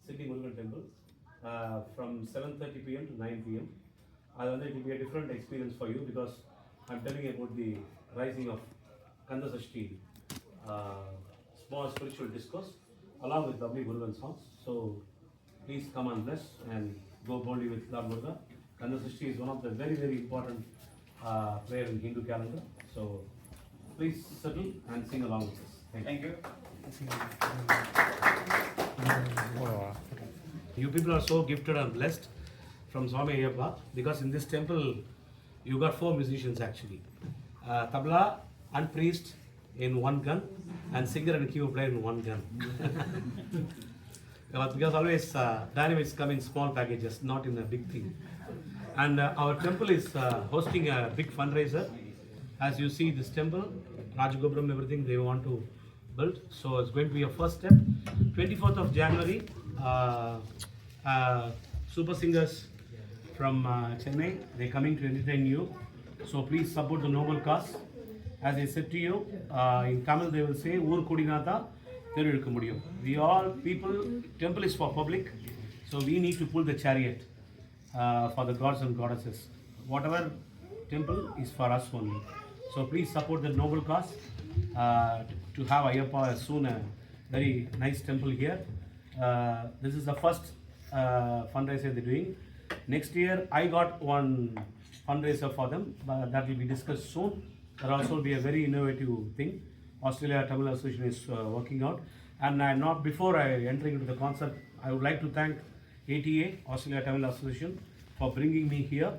Sydney Murugan Temple from 7:30 p.m. to 9 p.m. It will be a different experience for you because I'm telling you about the rising of Kandasashti, small spiritual discourse along with lovely Murugan songs. So please come and bless and go boldly with Lord Muruga. Kandasashti is one of the very, very important prayer in Hindu calendar. So please settle and sing along with us. Thank you. You people are so gifted and blessed from Swami Ayyappa because in this temple you got 4 musicians actually. Tabla and priest in one gun and singer and keyboard player in one gun. Because always dynamics come in small packages, not in a big thing. And our temple is hosting a big fundraiser. As you see this temple, Rajagopram, everything they want to build. So it's going to be a first step. 24th of January, super singers from Chennai, they're coming to entertain you. So please support the noble cause. As I said to you, in Tamil they will say, Ur Kudinatha, we all people, temple is for public. So we need to pull the chariot for the gods and goddesses. Whatever temple is for us only. So please support the noble cause to have Ayyappa soon a very nice temple here. This is the first fundraiser they're doing. Next year I got one fundraiser for them, but that will be discussed soon. That also will be a very innovative thing. Australia Tamil Association is working out. And not before I entering into the concert, I would like to thank ATA, Australia Tamil Association, for bringing me here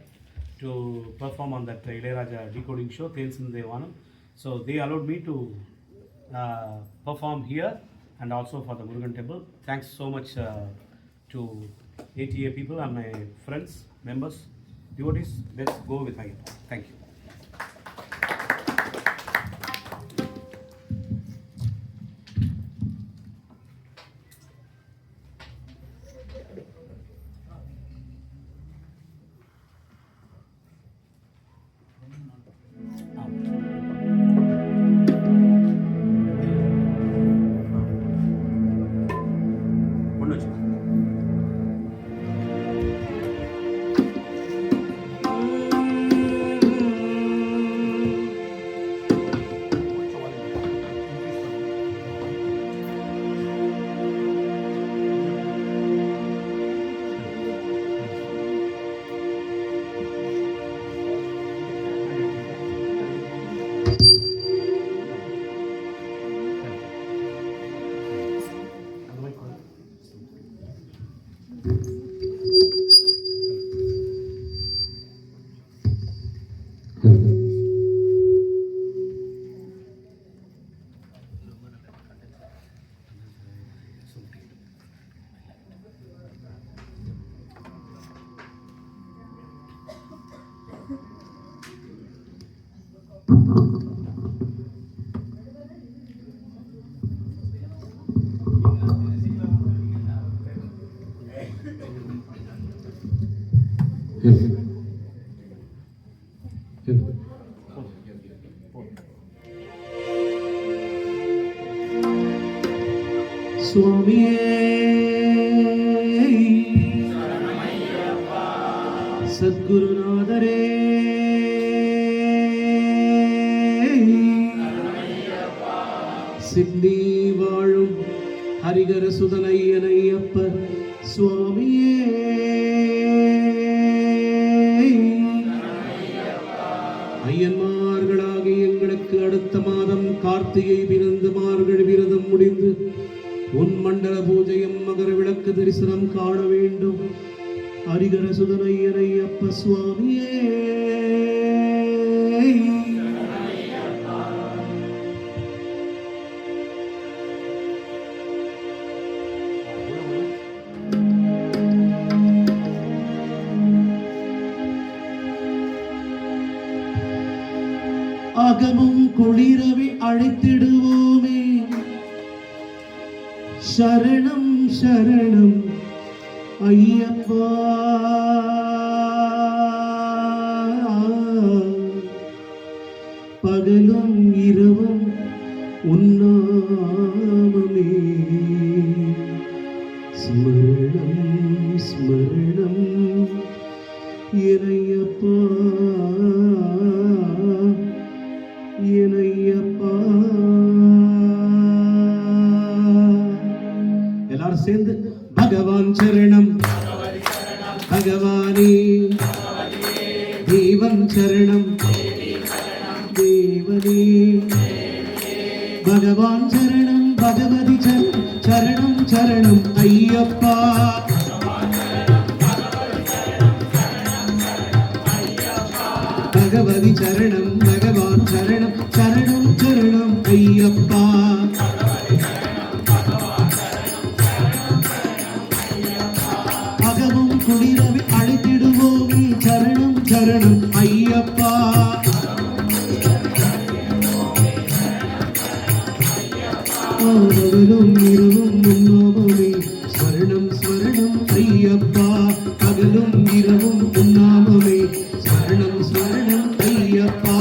to perform on that Ilayaraja decoding show, Thensin Devanam. So they allowed me to perform here and also for the Murugan Temple. Thanks so much to ATA people and my friends, members, devotees. Let's go with Ayyappa. Thank you. சுவாமியே சத்குருநாதரே சித்தி வாழும் ஹரிகர சுதனையனையப்ப சுவாமியே ஐயன்மார்களாகி எங்களுக்கு அடுத்த மாதம் கார்த்திகை பிறந்து மார்கழி விரதம் முடிந்து உன் மண்டல பூஜையும் மகர விளக்கு தரிசனம் காண வேண்டும். ஹரிகர சுதனையனையப்ப சுவாமியே அகமும் குளிரவை அழைத்திடுவோமே. சரணம் சரணம் ஐயப்பா. பகலும் இரவும் உன்னாமமே ஸ்மரணம் ஸ்மரணம் இறையப்பா இறையப்பா. எல்லாரும் சேர்ந்து பகவான் சரணம் பகவானே, தேவன் சரணம் தேவனே, பகவான் சரணம் பகவதி சரணம் சரணம் ஐயப்பா. பகவதி சரணம் பகவான் சரணம் சரணம் சரணம் ஐயப்பா. அகமும் குளிரவை அழைத்திடுவோம் சரணம் சரணம் ஐயப்பா. பகலும் இரவும் உன்னாமமே ஸ்மரணம் ஸ்மரணம் ஐயப்பா. பகலும் இரவும் உன்னாமமே ஸ்மரணம் ஸ்மரணம் ஐயப்பா.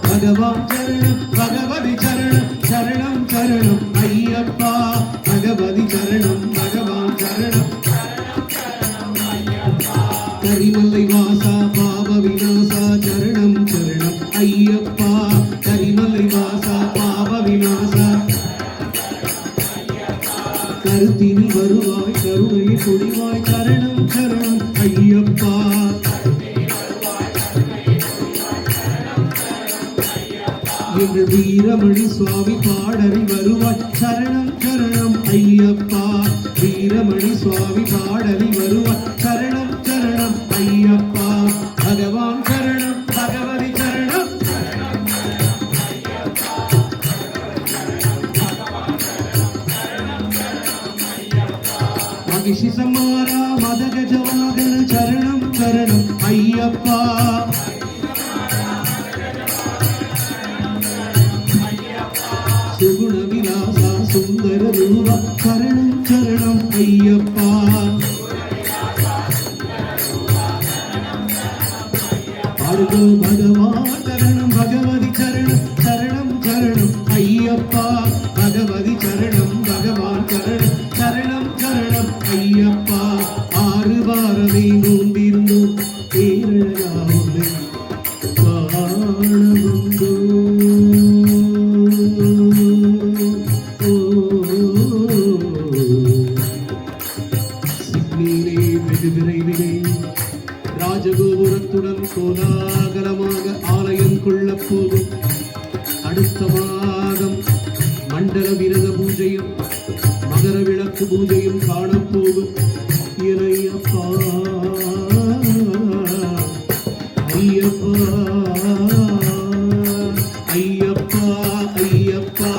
பகவான் சரணம் பகவதி சரணம் சரணம் சரணம் ஐயப்பா. பகவதி சரணம் பகவான் சரணம். கரிமலை வாசா பாவ விநாசா சரணம் சரணம் ஐயப்பா. கரிமலை வாசா பாவ விநாசா. கருத்தினி வருவாய் கருணையை பொழிவாய் சரணம் சரணம் ஐயப்பா. எங்கள் வீரமணி சுவாமி பாடறி வருவாய் சரணம் சரணம் ஐயப்பா. வீரமணி சுவாமி பாடறி வருவாய் சரணம் சரணம் ஐயப்பா. பகவான் சரணம் பகவதி சரணம். மகிஷி சம்மாரா மதகஜவாகன சரணம் சரணம் ஐயப்பா. சுகுண விலாசா சுந்தர ரூபா சரணம் சரணம் ஐயப்பா. பாடுகோ பகவான் சரணம் பகவதி சரணம் சரணம் சரணம் ஐயப்பா. பகவதி சரணம் பகவான் சரணம் சரணம் சரணம் ஐயப்பா. ஆறு வாரமே நோம்பிருந்தோம் பேரழகாவுமே காணவந்தோ. சிக்னீரே வெகு விரைவிலே ராஜகோபுரத்துடன் கோலாகலமாக ஆலயம் கொள்ளப் போகும். அடுத்த மாதம் மண்டல விரத பூஜையும் மகர விளக்கு பூஜையும் காணப்போகும். இறையப்பா ஐயப்பா ஐயப்பா ஐயப்பா.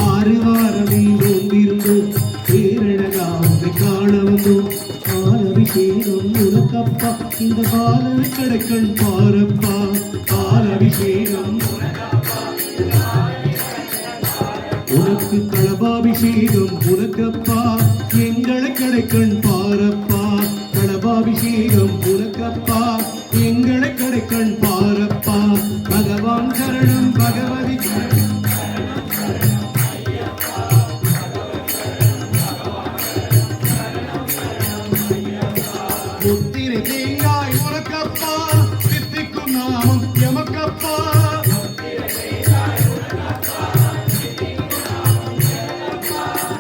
ஆறு வாரமே நோம்பிருந்தோம் பேரழகாவை காண வந்தோம். பாலபிஷேகம் உனக்கப்பா இந்த பால கடைக்கண் பாரப்பா. பாலபிஷேகம் உனக்கு களபாபிஷேகம் உனக்கப்பா எங்களை கடைக்கண் பாரப்பா. களபாபிஷேகம் உனக்கப்பா எங்களை கடைக்கண் பாரப்பா. பகவான் சரணம் பகவதி முத்திரை தேங்காய் உனக்கப்பா. சித்திக்கும் நாமம் எமக்கப்பா.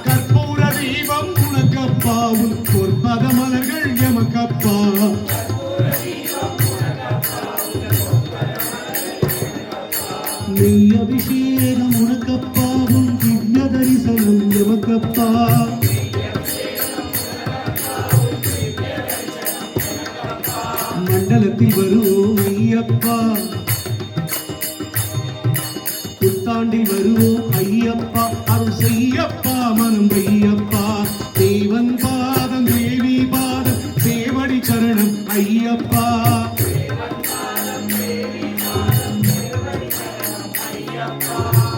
கற்பூர தீபம் உனக்கப்பா. உன் பொற்பத மலர்கள் எமக்கப்பா. நெய் அபிஷேகம் உனக்கப்பா. உன் திவ்ய தரிசனம் எமக்கப்பா. மண்டலத்தில் வருவோம் ஐயப்பா. புத்தாண்டில் வருவோம் ஐயப்பா. அருள் செய்யப்பா மனம் வையப்பா. தேவன் பாதம் தேவி பாதம் சேவடி சரணம் ஐயப்பா.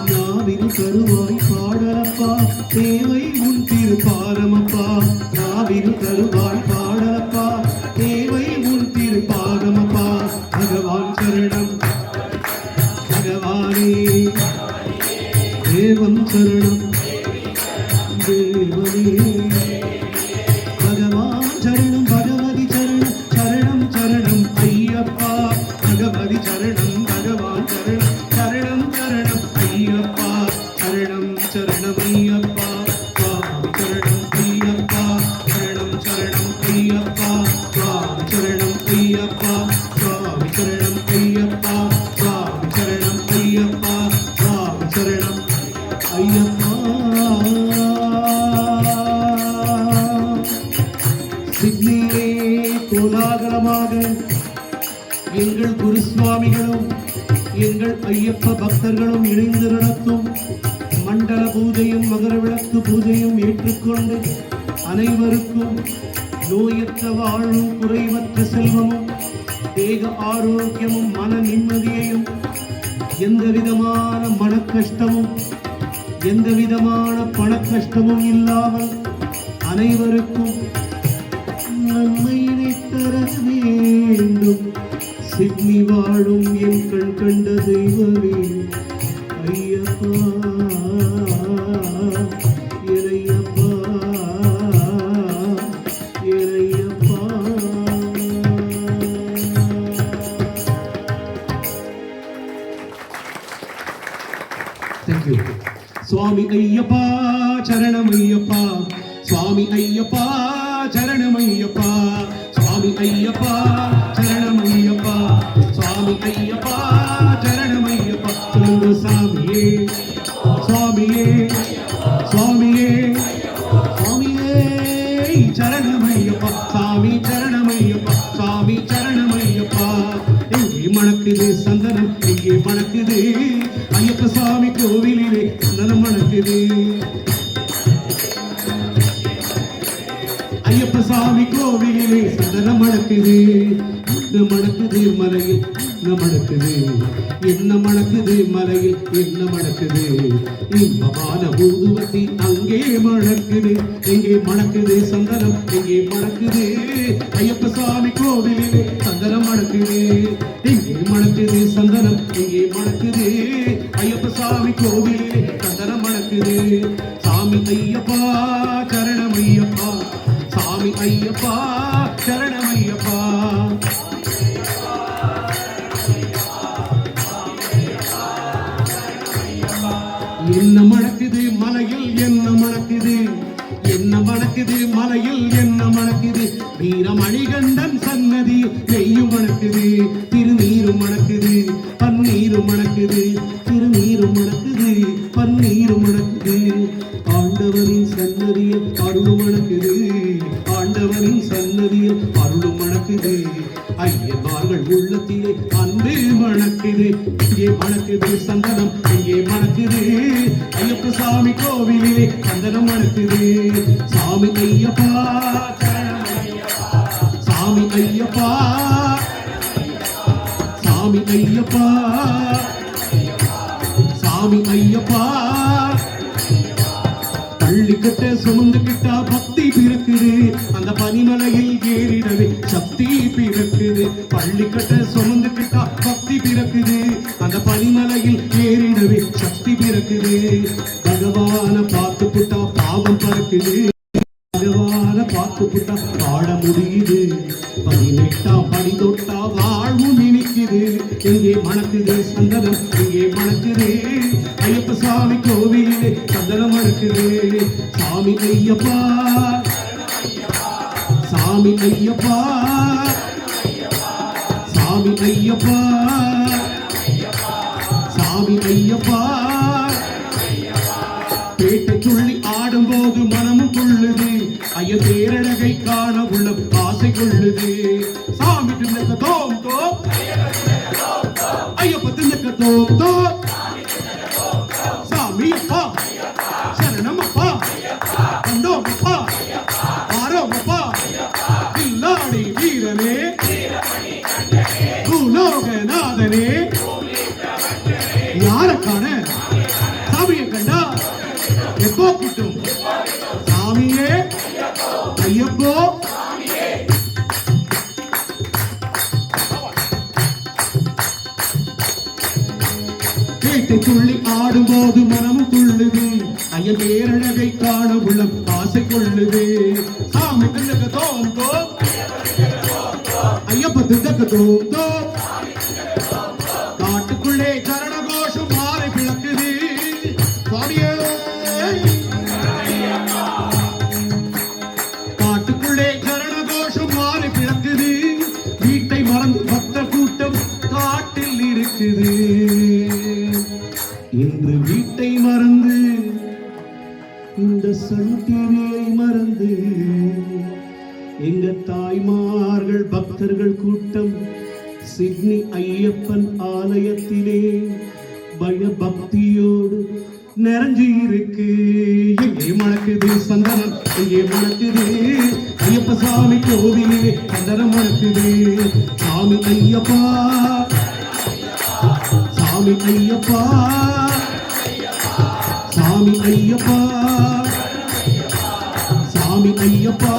நாவின் கருவாய் பாடலப்பா தேவை உன் திருப்பாதமப்பா. நாவின் கருவாய் பாடலப்பா தேவை உன் திருப்பாதமப்பா. பகவான் சரணம் பகவானே, தேவன் சரணம் தேவனே, சிட்னியிலே கோலாகலமாக எங்கள் குருசுவாமிகளும் எங்கள் ஐயப்ப பக்தர்களும் இணைந்து நடத்தும் மண்டல பூஜையும் மகர விளக்கு பூஜையும் ஏற்றுக்கொண்டு அனைவருக்கும் நோயற்ற வாழ்வும் குறைவற்ற செல்வமும் தேக ஆரோக்கியமும் மன நிம்மதியையும் எந்த விதமான மனக்கஷ்டமும் எந்த விதமான பணக்கஷ்டமும் இல்லாமல் அனைவருக்கும் நன்மையினை தர வேண்டும். சிட்னி வாழும் என் கண் கண்ட தெய்வமே ஐயப்பா எனையப்பா எனையப்பா. Thank you. சுவாமி ஐயப்பா சரணம் ஐயப்பா, சுவாமி ஐயப்பா சரணம் ஐயப்பா, சுவாமி ஐயப்பா சரணம் ஐயப்பா, சுவாமி ஐயப்பா சரணம் ஐயப்பா. சொல்லுங்க சாமியே சுவாமியே சுவாமியே சுவாமியே சரணம் ஐயப்பா, சாமி சரணம் ஐயப்பா, சாமி சரணம் ஐயப்பா. எங்கே மணக்குது சந்தனம், எங்கே மணக்குது ஐயப்ப சாமி கோவிலிலே சந்தனம் மணக்குது. ஐயப்ப சாமி கோவிலிலே சந்தனம் மணக்குது. என்ன மணக்குது மலையில் என்ன மணக்குது, என்ன மணக்குது மலையில் என்ன மணக்குது. இன்பமான ஊதுவத்தி அங்கே மணக்குது, எங்கே மணக்குது சந்தனம், எங்கே மணக்குது ஐயப்ப சாமி கோவிலிலே சந்தனம் மணக்குது. எங்கே மணக்குது சந்தனம், எங்கே மணக்குது ஐயப்ப சாமி கோவிலிலே சந்தனம் மணக்குது. சாமி ஐயப்பா சரணம் ஐயப்பா, சாமி ஐயப்பா சரணம் ஐயப்பா. என்ன மணக்குது மலையில் என்ன மணக்குது, என்ன மணக்குது மலையில் என்ன மணக்குது. வீரமணிகண்டன் சன்னதி நெய்யும் மணக்குது, திருநீரும் மணக்குது பன்னீரும் மணக்குது, திருநீரும் மணக்குது பன்னீரும் மணக்குது. ஆண்டவரின் சன்னதியில் அருளும் மணக்குது, ஆண்டவரின் சன்னதியில் அருளும் மணக்குது. ஐயன்மார்கள் உள்ளத்திலே அன்பு மணக்குது, இங்கே மணக்குது சந்தனம், இங்கே மணக்குது ஐயப்ப சாமி கோவிலிலே சந்தனம் மணக்குது. சாமி ஐயப்பா சாமி ஐயப்பா சாமி ஐயப்பா சாமி ஐயப்பா. பள்ளிக்கட்ட சுமந்துக்கிட்டா பக்தி பிறக்குது, அந்த பனிமலையில் ஏறிடவே சக்தி பிறக்குது. பள்ளிக்கட்ட சுமந்துக்கிட்டா பக்தி பிறக்குது, அந்த பனிமலையில் ஏறிடவே சக்தி பிறக்குது. பகவான பார்த்து புட்டா பாவம் பறக்குது, பகவான பார்த்து புட்டா பாட முடியுது. 18ஆம் படி தொட்டா வாழ்வும் இனிக்குது. எங்கே மணக்குது சந்தனம், எங்கே மணக்குது ஐயப்ப சாமி கோவிலே சந்தனம் மணக்குது. சாமி ஐயப்பா சாமி ஐயப்பா சாமி ஐயப்பா சாமி ஐயப்பா. பேட்டை துள்ளி ஆடும்போது மனமும் கொள்ளுது, ஐய பேரழகை காண உள்ள ஆசை கொள்ளுது. சாமி தின்னக்க தோம் தோ ஐயப்ப தின்னக்க தோம் தோ. சாமி அப்பா சரணம் அப்பா கண்டோம் அப்பா ஆரோம் அப்பா. இல்லாடி வீரனே பூலோகநாதனே, யார காண சாமியை கண்டா எப்போ கிட்டும். சாமியே ஐயப்போ பேட்டை துள்ளி ஆடும்போது மனமும் துள்ளுது, ஐயன் பேரழகை காண உள்ளம் ஆசை கொள்ளுது. சாமி திண்டக்க தோம் தோ ஐயப்ப திண்டக்க தோம் தோ. காட்டுக்குள்ளே சரண கோஷம் மாலை பிளக்குது. சுவாமியே காட்டுக்குள்ளே சரண கோஷம் மாலை பிளக்குது. வீட்டை மறந்து பக்த கூட்டம் காட்டில் இருக்குது. இன்று வீட்டை மறந்து இந்த சன் டிவியை மறந்து எங்க தாய்மார்கள் பக்தர்கள் கூட்டம் சிட்னி ஐயப்பன் ஆலயத்திலே பயபக்தியோடு நிறைஞ்சு இருக்கு. எங்கே மணக்குது சந்தனம், எங்கே மணக்குது ஐயப்ப சாமி கோவிலே சந்தனம் மணக்குது. சாமி ஐயப்பா, சாமி ஐயப்பா, சாமி ஐயப்பா, சாமி ஐயப்பா.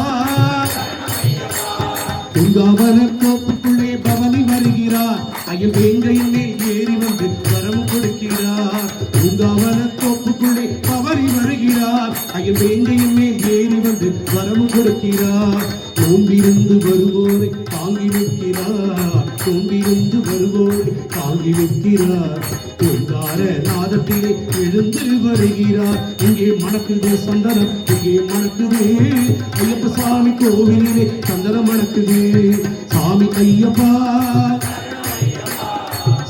துங்காவன கோப்புக்குள்ளே பவனி வருகிறார், ஐயன் வேங்கையின் மேல் ஏறி வந்து வரம் கொடுக்கிறார். துங்காவன கோப்புக்குள்ளே பவனி வருகிறார், ஐயன் வேங்கையின் மேல் ஏறி வந்து வரம் கொடுக்கிறார். நோம்பிருந்து வருவோரை தாங்கி வைக்கிறார், நோம்பிருந்து வருவோரை தாங்கி வைக்கிறார். ஓங்கார நாதத்திலே எழுந்து வருகிறார். இங்கே மணக்குது சந்தனம், இங்கே மணக்குது ஐயப்ப சாமி கோவிலே சந்தனம் மணக்குது. சாமி ஐயப்பா,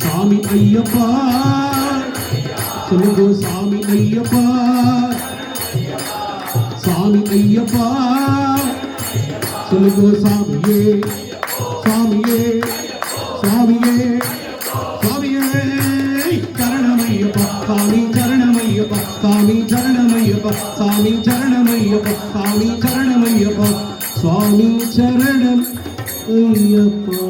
சாமி ஐயப்பா, சொல்லுங்க சாமி ஐயப்பா, சாமி ஐயப்பா, சொல்லுங்க சாமியே, சாமியே, சாமியே, சாமியே. சரணமையப்பா சாமி, சரணமையப்பா சாமி, சரணமையப்பா சாமி, சரணமையப்பா சாமி, சரணமையப்பா சுவாமி, சரணம் Ayyappa.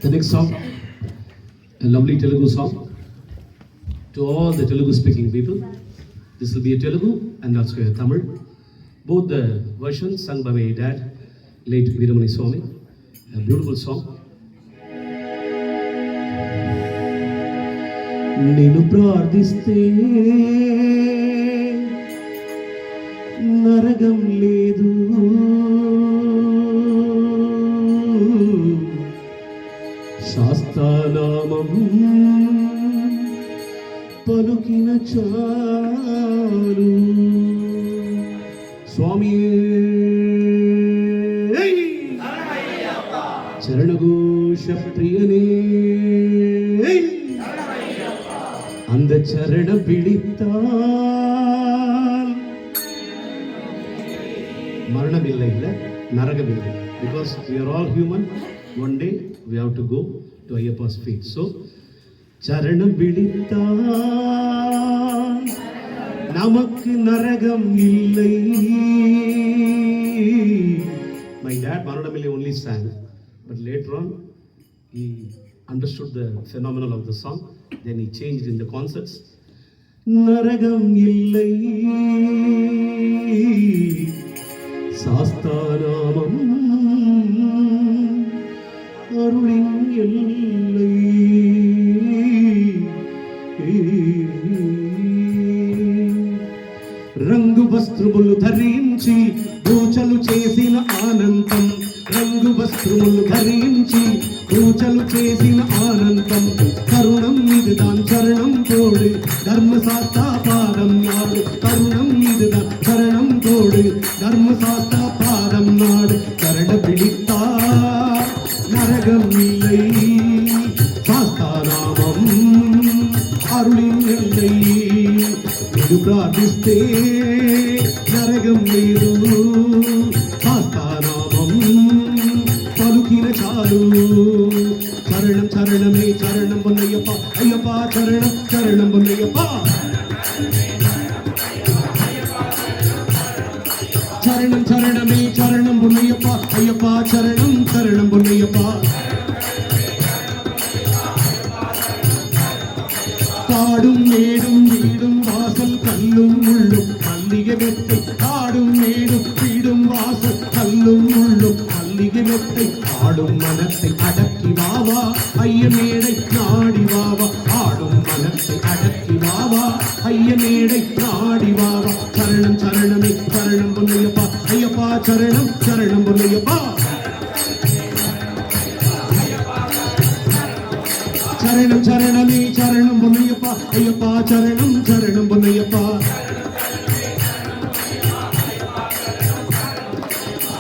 The next song, a lovely Telugu song to all the Telugu speaking people. This will be a Telugu and also a Tamil. Both the versions sung by my dad, late Veeramani Swami. A beautiful song. Nenu ప్రార్థిస్తే నరకం లేదు, శాస్త్రనామం పలుకిన చాలు. స్వామి చరణఘోష ప్రియనే அந்த சரண பிடித்தால் மரணம் இல்லை, இல்ல நரகம் இல்லை. Because we are all human, one day we have to go to Ayyappa's feet. So சரணம் பிடித்தால் நமக்கு நரகம் இல்லை. My dad Maranamilli only sang, but later on he understood the phenomenon of the song. Then he changed in the concerts. நரகம் இல்லை, சாஸ்தாநாமம் அருளின் எல்லை. రంగు వస్త్రములు ధరించి పూజలు చేసిన ఆనందం, రంగు వస్త్రములు ధరించి పూజలు చేసిన ఆనందం. కరుణం இதுதான் சரணம் போடு, தர்மசாஸ்தா பாதம் நாடு. கருணம் இதுதான் சரணம் போடு, தர்மசாஸ்தா பாதம் நாடு. சரண பிடித்தார் நரகம் இல்லை, சாஸ்தாநாமம் அருளின் எல்லை. இது பிரார்த்தித்தே நரகம் లేదు, சாஸ்தாநாமம் పలుకిన చాలు. சரணம் சரணமே சரணம் பொன்னையப்பா, ஐயப்பா சரணம் சரணம் பொன்னையப்பா. சரணம் சரணமே சரணம் பொன்னையப்பா, ஐயப்பா சரணம் சரணம் பொன்னையப்பா. காடும் மேடும் வீடும் வாசல் கல்லும் முள்ளும் மல்லிகை வெட்டை. காடும் மேடும் வீடும் வாசல் கல்லும் முள்ளும் மல்லிகை வெட்டை. ஆடும் மனத்தை அடக்கி வாவா ஐயமேடை நாடி வாவா. ஆடும் மனத்தை அடக்கி வாவா ஐயமேடை நாடி வாவா. சரணம் சரணமே சரணம் பொன்னையப்பா, ஐயப்பா சரணம் சரணம் பொன்னையப்பா. சரணம் சரணமே சரணம் பொன்னையப்பா ஐயப்பா சரணம் சரணம் பொன்னையப்பா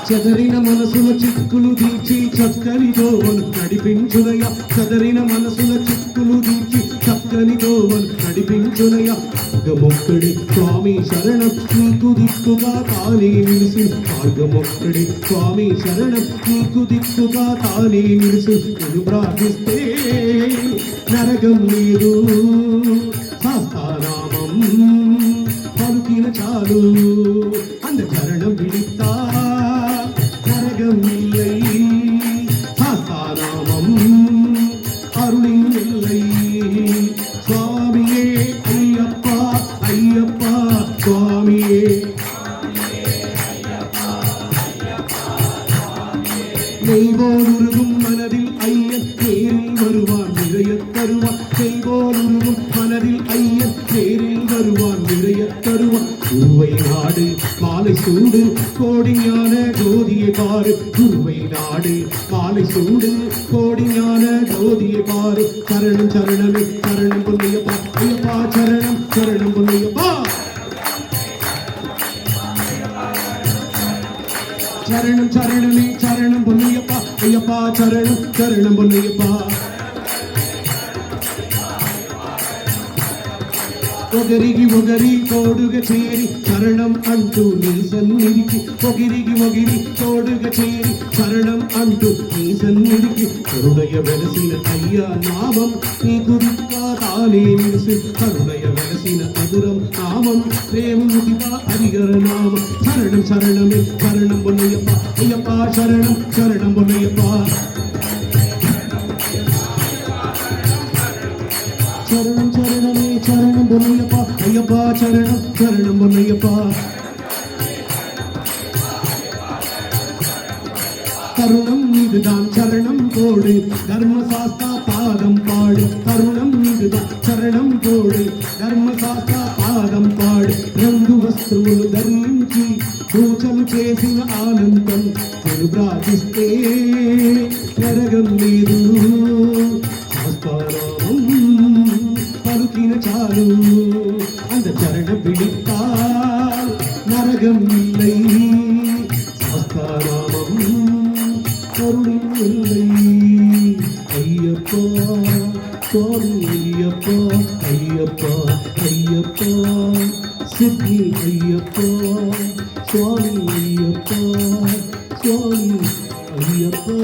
చదరిన మనసుల చిక్కులు తీర్చి చక్కని దోవను నడిపించునయ్యా చదరిన మనసుల చిక్కులు తీర్చి చక్కని దోవను నడిపించునయ్యా మార్గమొక్కడే స్వామి శరణం నీకు దిక్కుగా తానే నిలుసు మార్గమొక్కడే స్వామి శరణం నీకు దిక్కుగా తానే నిలుసు నేను ప్రార్థిస్తే నరకం లేదు శాస్త్రానామం పలుకిన చాలు அந்த சரணம் பிடித்தா நரகம் இல்லை சாஸ்தாராமம் அருளின் இல்லை சுவாமியே ஐயப்பா ஐயப்பா சுவாமியே நெய்வோருருகும் மனதில் ஐயன் நேரில் வருவான் நிறைய தருவான் நெய்வோருருகும் மனதில் ஐயன் நேரில் வருவான் நிறைய தருவான் குருவை நாடு மாலை சூடு கோடி ஞான ஜோதியை பாரு குருவை நாடு மாலை சூடு கோடி ஞான ஜோதியை பாரு சரணம் சரணமே சரணம் பொன்னையப்பா ஐயப்பா சரணம் சரணம் பொன்னையப்பா சரணம் சரணமே சரணம் பொன்னையப்பா ஐயப்பா சரணம் சரணம் பொன்னையப்பா ఒకరికి తోడుగా చేరి శరణం అంటూ నీ సన్నిధికి ఒకరికి తోడుగా చేరి శరణం అంటూ నీ సన్నిధికి కరుణయ వెలసిన అయ్యా నామం నీకు దిక్కా తానే నిలుసు కరుణయ వెలసిన మధురం నామం ప్రేమముదిగా హరిహర నామం శరణం శరణమే శరణం పొన్నయ్యప్ప అయ్యప్ప శరణం శరణం పొన్నయ్యప్ప சரணம் சரணமே சரணம் பொன்னையப்பா ஐயப்பா சரணம் சரணம் பொன்னையப்பா தருணம் இதுதான் சரணம் போடு தர்மசாஸ்தா பாதம் பாடு தருணம் இதுதான் சரணம் போடு ధర్మశాస్త్ర పాదం పాడు రంగు వస్త్రములు ధరించి పూజలు చేసిన ఆనందం నేను ప్రార్థిస్తే నరకం లేదు శాస్త్రానామం పలుకిన చాలు அந்த சரணம் பிடித்தால் நரகம் இல்லை சாஸ்தாராமம் கருணை இல்லை ஐயப்பா சுவாமி ஐயப்பா ஐயப்பா ஐயப்பா சித்தி ஐயப்பா சுவாமி ஐயப்பா சுவாமி ஐயப்பா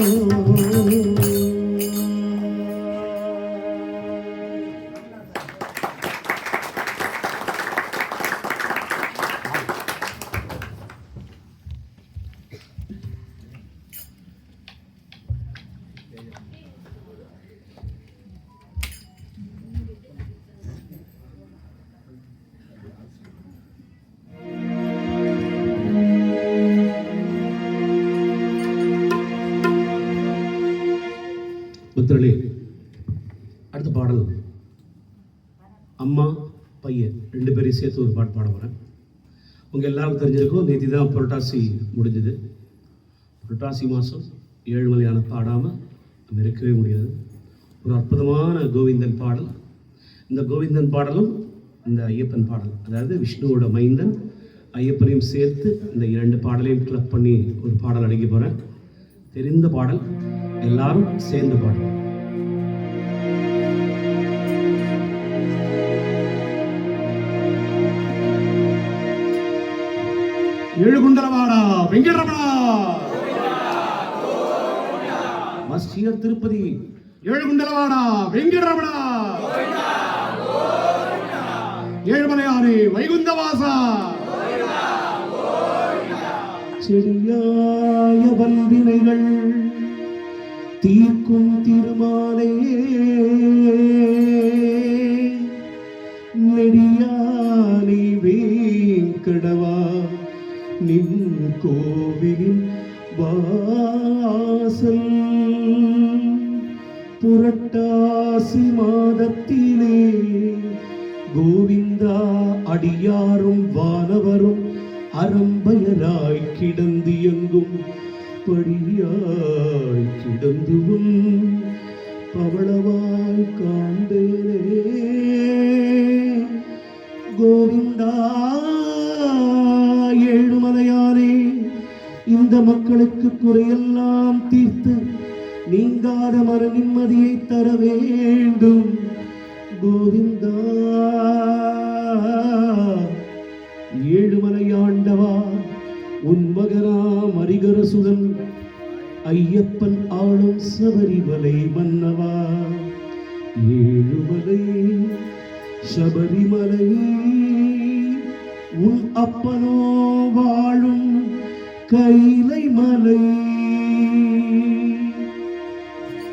புத்திரனே, அடுத்த பாடல் அம்மா பையன் ரெண்டு பேரையும் சேர்த்து ஒரு பாட்டு பாட வரேன். உங்கள் எல்லாருக்கும் தெரிஞ்சிருக்கும், நேற்று தான் புரட்டாசி முடிஞ்சது. புரட்டாசி மாதம் ஏழுமலையான பாடாமல் நம்ம இருக்கவே முடியாது. ஒரு அற்புதமான கோவிந்தன் பாடல். இந்த கோவிந்தன் பாடலும் இந்த ஐயப்பன் பாடல், அதாவது விஷ்ணுவோட மைந்தன் ஐயப்பனையும் சேர்த்து இந்த இரண்டு பாடலையும் கிளப் பண்ணி ஒரு பாடல் அடங்கி போகிறேன். தெரிந்த பாடல், எல்லாரும் சேர்ந்து பாடல். ஏழுகுண்டலவாடா வெங்கடரமணா மஸ்ஜித் திருப்பதி ஏழுகுண்டலவாடா வெங்கடரமணா ஏழுமலையானே வைகுந்தவாசா செடியாய வல்வினைகள் தீர்க்கும் திருமாலே நெடியானே வேங்கடவா நின் கோவிலின் வாசல் புரட்டாசி மாதத்திலே கோவிந்தா அடியாரும் வானவரும் அரம்பயராய் கிடந்து எங்கும் படியாய் கிடந்துவும் பவளவாய் கோவிந்தா ஏழுமலையானே, இந்த மக்களுக்கு குறையெல்லாம் தீர்த்து நீங்காத மன நிம்மதியை தர வேண்டும். கோவிந்தா ஏழுமலையாண்டவா, உன் மகனாம் ஹரிகரசுதன் ஐயப்பன் ஆளும் சபரிமலை மன்னவா, ஏழுமலை சபரிமலை உன் அப்பனோ வாழும் கைலை மலை.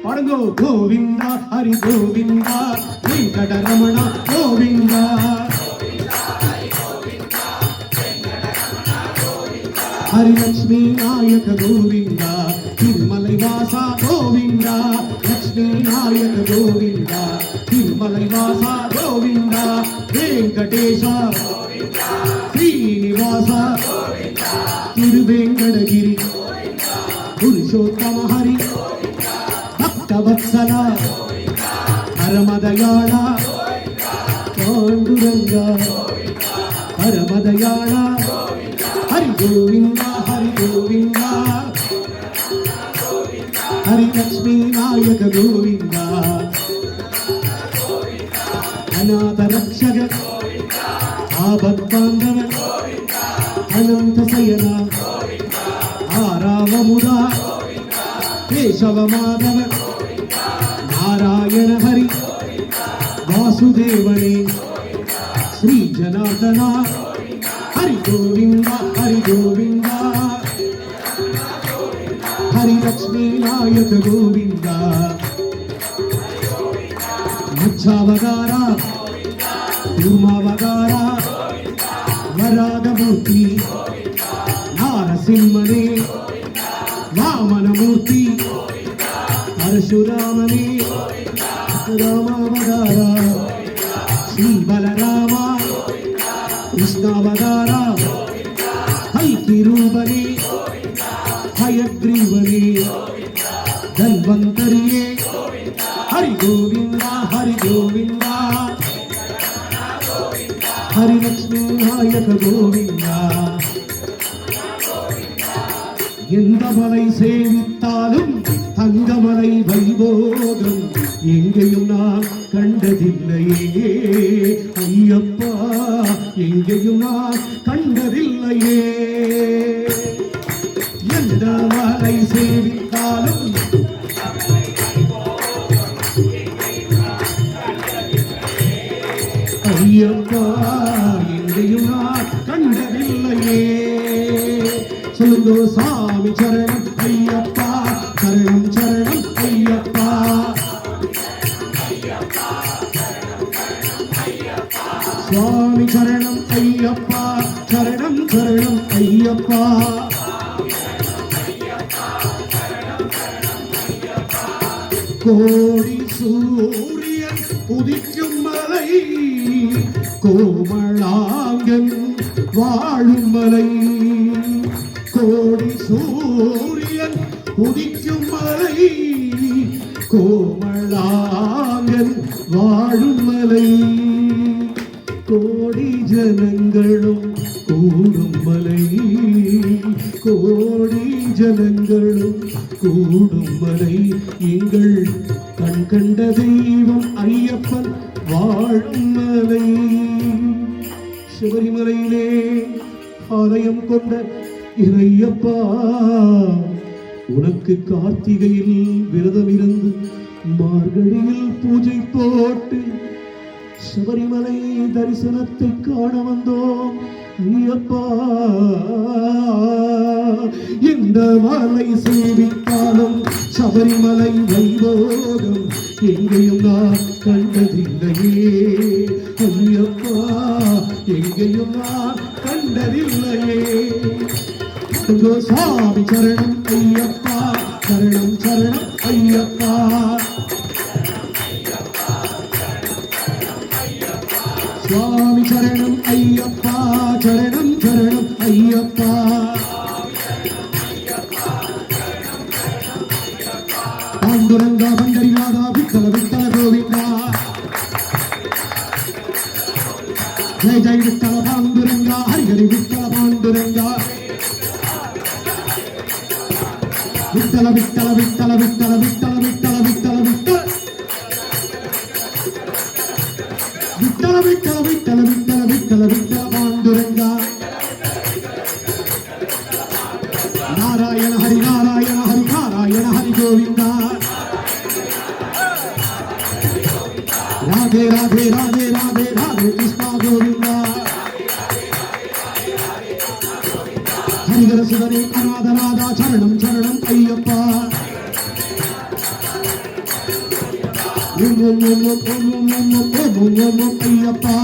பாடுங்கோ கோவிந்தா ஹரி கோவிந்தா வெங்கடரமணா கோவிந்தா, ஹரிலக்ஷ்மி நாயக கோவிந்தா, திருமலை வாசா கோவிந்தா, லக்ஷ்மி நாயக கோவிந்தா, திருமலை வாசா கோவிந்தா, வெங்கடேஷா ஸ்ரீனிவாசா திருவேங்கடகிரி புருஷோத்தம ஹரி பக்தவத்சல பரமதயாள பாண்டுரங்கா பரமதயாள ஹரி கோவிந்தா ஹரி கோவிந்தா, ஹரி லக்ஷ்மி நாயக கோவிந்தா, அநாத ரக்ஷக ஆபத் பாந்தவ அனந்த சயன ஆராவமுதா கேசவ மாதவ நாராயண ஹரி வாசுதேவனே ஸ்ரீ ஜனார்தனா ஹரி கோவிந்தா ஹரி கோவிந்தா, ஹரி லக்ஷ்மி நாயக கோவிந்தா, மச்சாவதார கூர்மாவதார வராகமூர்த்தி நாரசிம்மனே வாமனமூர்த்தி பரசுராமனே ராமாவதார ஸ்ரீ பலராமா கிருஷ்ணாவதார ஹைகிரூபனே ஹயக்ரீவனே தன்வந்தரியே ஹரி கோவிந்தா ஹரி கோவிந்தா, ஹரி லக்ஷ்மி நாயக கோவிந்தா. எந்த மலை சேவித்தாலும் தங்கமலை வைபோகம் எங்கேயும் நான் கண்டதில்லையே ஐயப்பா, எங்கேயும் நான் கண்டதில்லையே. எந்த மலை சேவித்தாலும் ஐயப்பா, எங்கேயும் நான் கண்டதில்லையே. சொல்லுங்கோ சாமி சரணம் ஐயப்பா, சரணம் சரணம் ஐயப்பா, சுவாமி சரணம் ஐயப்பா, சரணம் சரணம் ஐயப்பா. கோடி சூரியன் உதிக்கும் மலை, கோமளாங்கன் வாழும் மலை, கோடி சூரியன் உதிக்கும் மலை, கோமளாங்கன் வாழும் மலை, கோடி ஜனங்களும் கூடும் மலை, கோடி ஜனங்களும் கூடும் மலை, எங்கள் கண் கண்ட தெய்வம் ஐயப்பன் வாழும் மலை. சபரிமலையிலே ஆலயம் கொண்ட இறையப்பா, உனக்கு கார்த்திகையில் விரதம் இருந்து மார்கழியில் பூஜை போட்டு சபரிமலை தரிசனத்தை காண வந்தோம் ஐயப்பா. எந்த மலை சேவித்தாலும் சபரிமலை வைபோகம் எங்கேயும் நான் கண்டதில்லையே ஐயப்பா, எங்கேயும் நான் கண்டதில்லையே. சுவாமி சரணம் ஐயப்பா, சரணம் சரணம் ஐயப்பா, சுவாமி சரணம் ஐயப்பா, சரணம் சரணம் ஐயப்பா. பாண்டுரங்கா பண்டரிநாதா விட்டல விட்டல கோவிந்தா, ஜெய ஜெய விட்டல பாண்டுரங்கா ஹரி ஹரி விட்டல பாண்டுரங்கா விட்டல விட்டல விட்டல விட்டல விட்டல விட்டல விட்டல விட்டல விட்டல விட்டல விட்டல விட்டல விட்டல பாண்டுரங்கா நாராயண ஹரி நாராயண ஹரி நாராயண ஹரி கோவிந்தா ராதே ராதே ராதே ராதே ராதே கிருஷ்ணா கோவிந்தா ஹரிஹர சுதனே அநாதநாதா சரணம் சரணம் ஐயப்பா ஓம் ஓம் ஓம் ஓம் ஓம் ஓம் ஓம் ஓம் ஓம் ஓம் ஓம் ஐயப்பா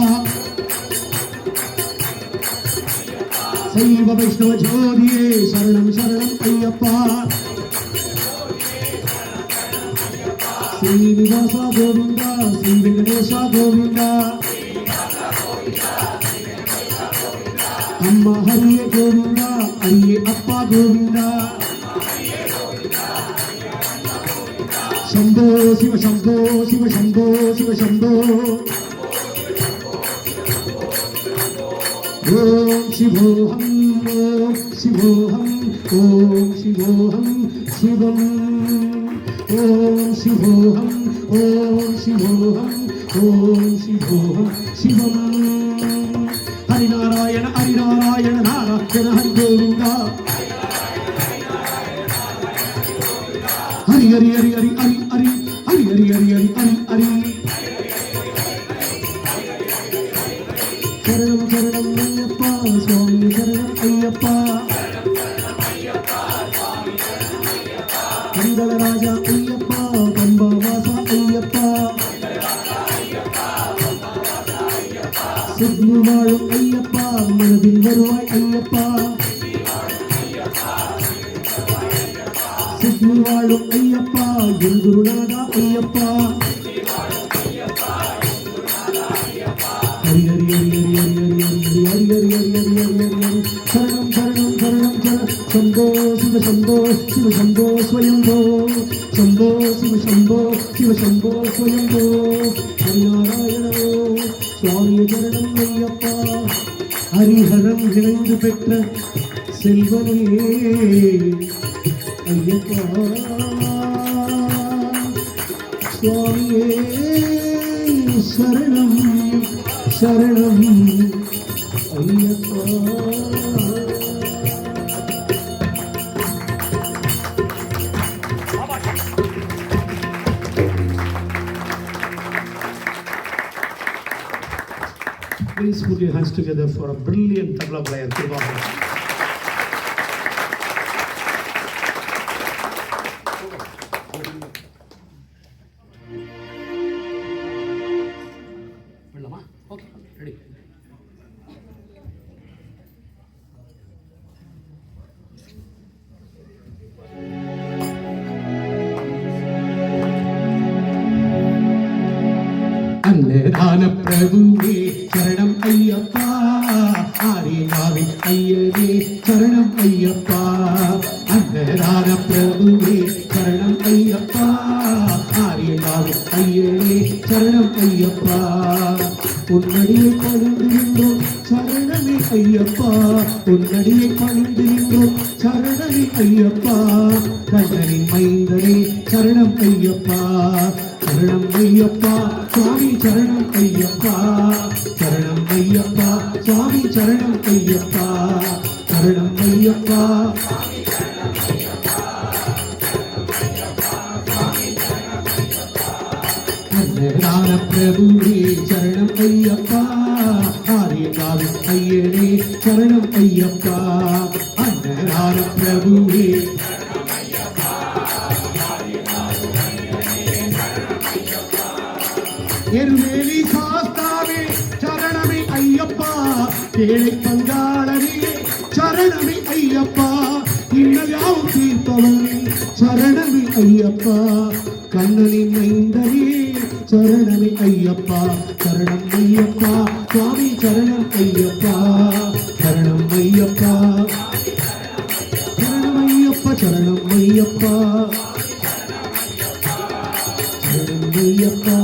சைவ வைஷ்ணவ ஜோதியே சரணம் சரணம் ஐயப்பா ஸ்ரீனிவாசா கோவிந்தா ஸ்ரீ வெங்கடேசா கோவிந்தா அம்மா ஹரியே கோவிந்தா ஹரியே அப்பா கோவிந்தா சம்போ சிவ சம்போ சிவ சம்போ சிவ சம்போ ஓம் சிவோஹம் ஓம் சிவோஹம் ஓம் சிவோஹம் சிவம் ஓம் சிவோஹம் ஓம் சிவோஹம் ஓம் சிவோஹம் சிவம் ஹரிநாராயண ஹரிநாராயண நாராயண ஹரி கோவிந்தா ஹரி ஹரி ஹரி ஹரி ஹரி ஹரி ஹரி ஹரி ஹரி ஹரி ஹரி ஹரி சரணம் சரணம் ஐயப்பா சுவாமி சரணம் ஐயப்பா மங்களராஜா ஐயப்பா பம்பாவாசா ஐயப்பா சித்தி வாழும் ஐயப்பா மனதில் வருவாய் ஐயப்பா சித்தி வாழும் ஐயப்பா என் குருநாதா ஐயப்பா ஹரி ஹரி ஹரி ஹரி ஹரி ஹரி ஹரி ஹரி ஹரி ஹரி ஹரி ஹரி ஹரி சரணம் சரணம் சரணம் சரணம் சம்போ சிவ சம்போ சிவ சம்போ ஸ்வயம்போ சம்போ சிவ சம்போ சிவ சம்போ ஸ்வயம்போ ஹரிநாராயணோ சுவாமி சரணம் ஐயப்பா ஹரிஹரம் இணைந்து பெற்ற செல்வனே ஐயப்பா சுவாமியே சரணம் சரணம் Ayyappa Please put your hands together for a brilliant tabla player, Prabhakar. Okay, ready. அன்னதான பிரபுவே சரணம் ஐயப்பா ஆரியாவின் ஐயரே சரணம் ஐயப்பா அன்னதான பிரபுவே சரணம் ஐயப்பா ஆரியாவின் ஐயரே சரணம் ஐயப்பா உன்னடியை பணிந்து நின்றோம் சரணமே ஐயப்பா உன்னடியை பணிந்து நின்றோம் சரணமே ஐயப்பா கண்ணனின் மைந்தனே சரணம் ஐயப்பா சரணம் ஐயப்பா சுவாமி சரணம் ஐயப்பா சரணம் ஐயப்பா சுவாமி சரணம் ஐயப்பா சரணம் ஐயப்பா அன்னதான பிரபுவே சரணம் ஐயப்பா ஆரியகாவின் ஐயனே சரணம் ஐயப்பா அன்னதான பிரபுவே எருமேலி சாஸ்தாவே சரணமே ஐயப்பா ஏழை பங்காளரே சரணமே ஐயப்பா இன்னயாவும் தீர்ப்பவனே சரணமே ஐயப்பா கண்ணனின் மைந்தனே சரணமே ஐயப்பா சரணம் ஐயப்பா சுவாமி சரணம் ஐயப்பா சரணம் ஐயப்பா சரணம் ஐயப்பா சரணம் ஐயப்பா சரணம் ஐயப்பா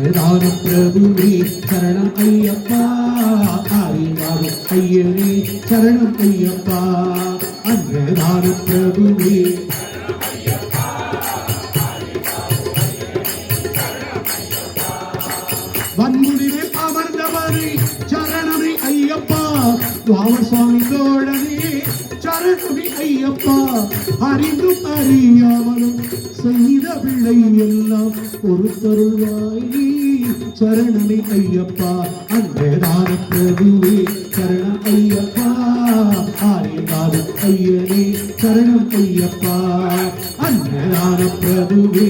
அன்னதான பிரபுவே சரணம் ஐயப்பா, ஆரியாகும் ஐயனே சரணம் ஐயப்பா, அன்னதான பிரபுவே வன்முடிவில் அமர்ந்தவரே சரணமே ஐயப்பா, சுவாமி தோழனே சரணமே ஐயப்பா, அறிந்தும் அறியாமலும் செய்த பிள்ளை எல்லாம் பொறுத்தருள்வாய் சரணமே ஐயப்பா, அன்னதான பிரபுவே சரணம் ஐயப்பா, ஆரியாகும் ஐயனே சரணம் ஐயப்பா, அன்னதான பிரபுவே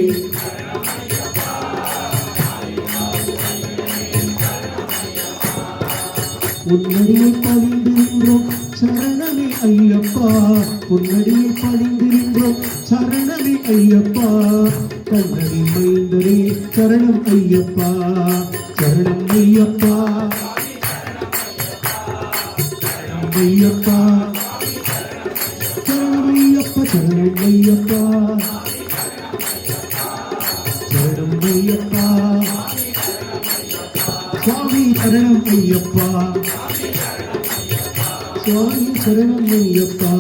உன்னடியை பணிந்திருந்தோம் சரணமே ஐயப்பா, உன்னடியை பணிந்திருந்தோம் சரணமே ஐயப்பா, கண்ணடி மைந்தரே சரணம் ஐயப்பா, சரணம் ஐயப்பா, சரணம் ஐயப்பா, சரணம் ஐயப்பா, சரணம் ஐயப்பா, சரணம் ஐயப்பா, சுவாமி சரணம் ஐயப்பா, சுவாமி சரணம் ஐயப்பா,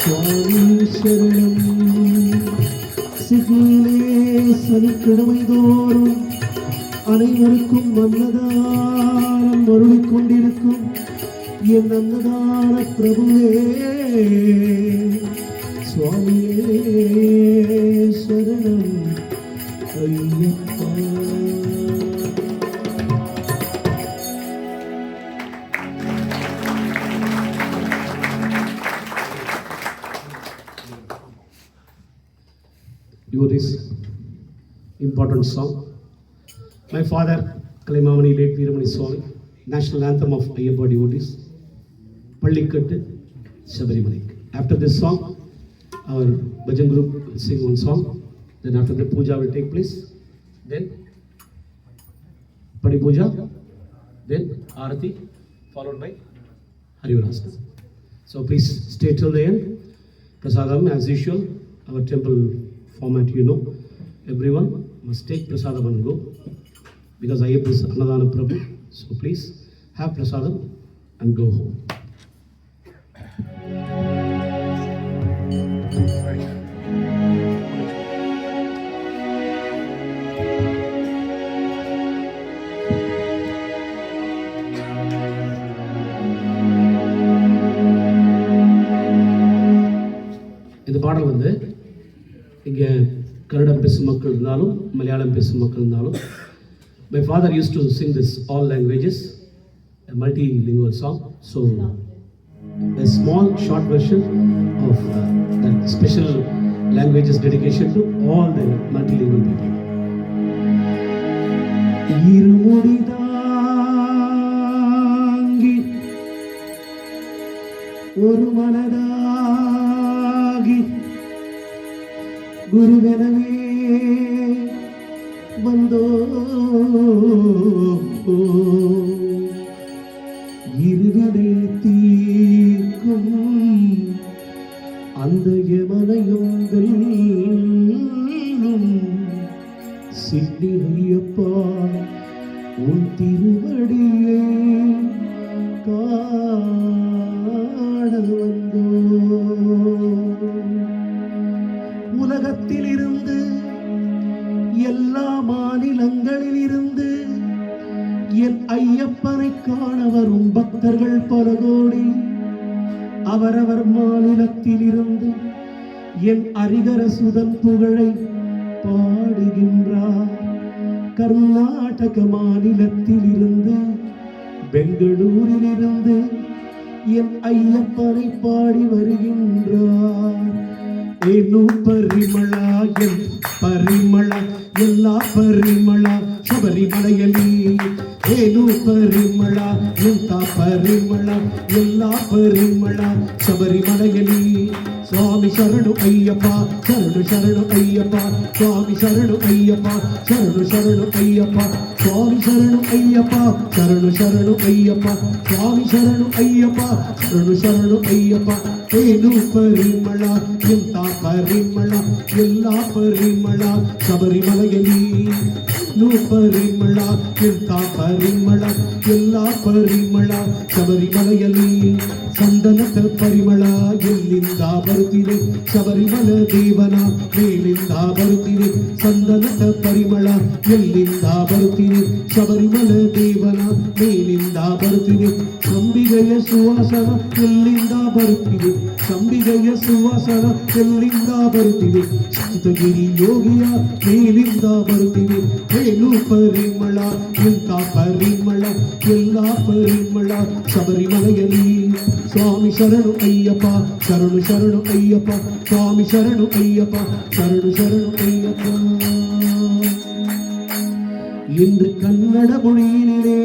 சுவாமி சரணம். சிகிலே சனிக்கிழமை தோறும் அனைவருக்கும் அன்னதானம் அருளிக் கொண்டிருக்கும் என் அன்னதான பிரபுவே சுவாமியே சரணம் Ayyappa. This important song. My father, Kalaimamani late Veeramani Swami, national anthem of Ayyappa devotees, Pallikattu, Sabarimalai. After this song, our bhajan group will sing one song. Then after the puja will take place. Then Padi Puja. Then Arati, followed by Harivarasana. So please stay till the end. Prasadam as usual, our temple format, you know, everyone must take prasadam and go, because Ayyappa is Annadana Prabhu. So please have prasadam and go home. இந்த பாடல் வந்து இங்கே கன்னடம் பேசும் மக்கள் இருந்தாலும் மலையாளம் பேசும் மக்கள் இருந்தாலும், my father used to sing this all languages, a multilingual song. So a small short version of that special languages dedication to all the multilingual people. இருமுடிதாங்கி ஒரு மனதாகி குருவெனவே வந்தோ, இருவினை தீர்க்கும் அந்த யமனையும் வெல்லும் சித்தி ஐயப்பா, உன் திருவடியை காண வந்தோ. உலகத்தில் இருந்து எல்லா மாநிலங்களில் இருந்து என் ஐயப்பனை காண வரும் பக்தர்கள் பல கோடி. அவரவர் மாநிலத்தில் இருந்து என் அரிகர சுதன் புகழை பாடுகின்றார். கர்நாடக மாநிலத்தில் இருந்து பெங்களூரில் இருந்து என் ஐயப்பனை பாடி வருகின்றார். ಏನು ಪರಿಮಳ ಎನ್ ಪರಿಮಳ ಎಲ್ಲ ಪರಿಮಳ ಶಬರಿಮಲೆಯಲ್ಲಿ ಏನು ಪರಿಮಳ ಎಂತ ಪರಿಮಳ ಎಲ್ಲ ಪರಿಮಳ ಶಬರಿಮಲೆಯಲ್ಲಿ ಸ್ವಾಮಿ ಶರಣು ಅಯ್ಯಪ್ಪ ಶರಣು ಶರಣು ಅಯ್ಯಪ್ಪ ಸ್ವಾಮಿ ಶರಣು ಅಯ್ಯಪ್ಪ ಶರಣು ಶರಣು ಅಯ್ಯಪ್ಪ ಸ್ವಾಮಿ ಶರಣು ಅಯ್ಯಪ್ಪ ಶರಣು ಶರಣು ಅಯ್ಯಪ್ಪ ಸ್ವಾಮಿ ಶರಣು ಅಯ್ಯಪ್ಪ ಶರಣು ಶರಣು ಅಯ್ಯಪ್ಪ ಏನು ಪರಿಮಳ ಎಂತ ಪರಿಮಳ ಎಲ್ಲ ಪರಿಮಳ ಶಬರಿಮಲೆಯಲ್ಲಿ ಪರಿಮಳ ಎಂತ ಪರಿಮಳ ಎಲ್ಲ ಪರಿಮಳ ಶಬರಿಮಲೆಯಲ್ಲಿ ಸಂದನದ ಪರಿಮಳ ಎಲ್ಲಿಂದ ಬರುತ್ತಿದೆ ಶಬರಿಮಲ ದೇವನ ಮೇಲಿಂದ ಬರುತ್ತಿದೆ ಸಂದನದ ಪರಿಮಳ ಎಲ್ಲಿಂದ ಬರುತ್ತಿದೆ ಶಬರಿಮಲ ದೇವನ ಮೇಲಿಂದ ಬರುತ್ತಿದೆ ಸಂಬಿಗೆಯ ಸುವಾಸನ ಎಲ್ಲಿಂದ ಬರುತ್ತಿದೆ ಸಂಬಿಗೆಯ ಸುವಾಸನ ಎಲ್ಲಿಂದ ಬರುತ್ತಿದೆ ಚಿತ್ತಗಿರಿ ಯೋಗಿಯ ಮೇಲಿಂದ ಬರುತ್ತಿದೆ ಏನು ಪರಿಮಳ ಎಂತ ಪರಿಮಳ ಎಲ್ಲ ಪರಿಮಳ ಶಬರಿಮಲೆಯಲ್ಲಿ ಸ್ವಾಮಿ ಶರಣು ಅಯ್ಯಪ್ಪ ಶರಣು ಶರಣು ಅಯ್ಯಪ್ಪ ಸ್ವಾಮಿ ಶರಣು ಅಯ್ಯಪ್ಪ ಶರಣು ಶರಣು ಅಯ್ಯಪ್ಪ இன்று கன்னட மொழியினிலே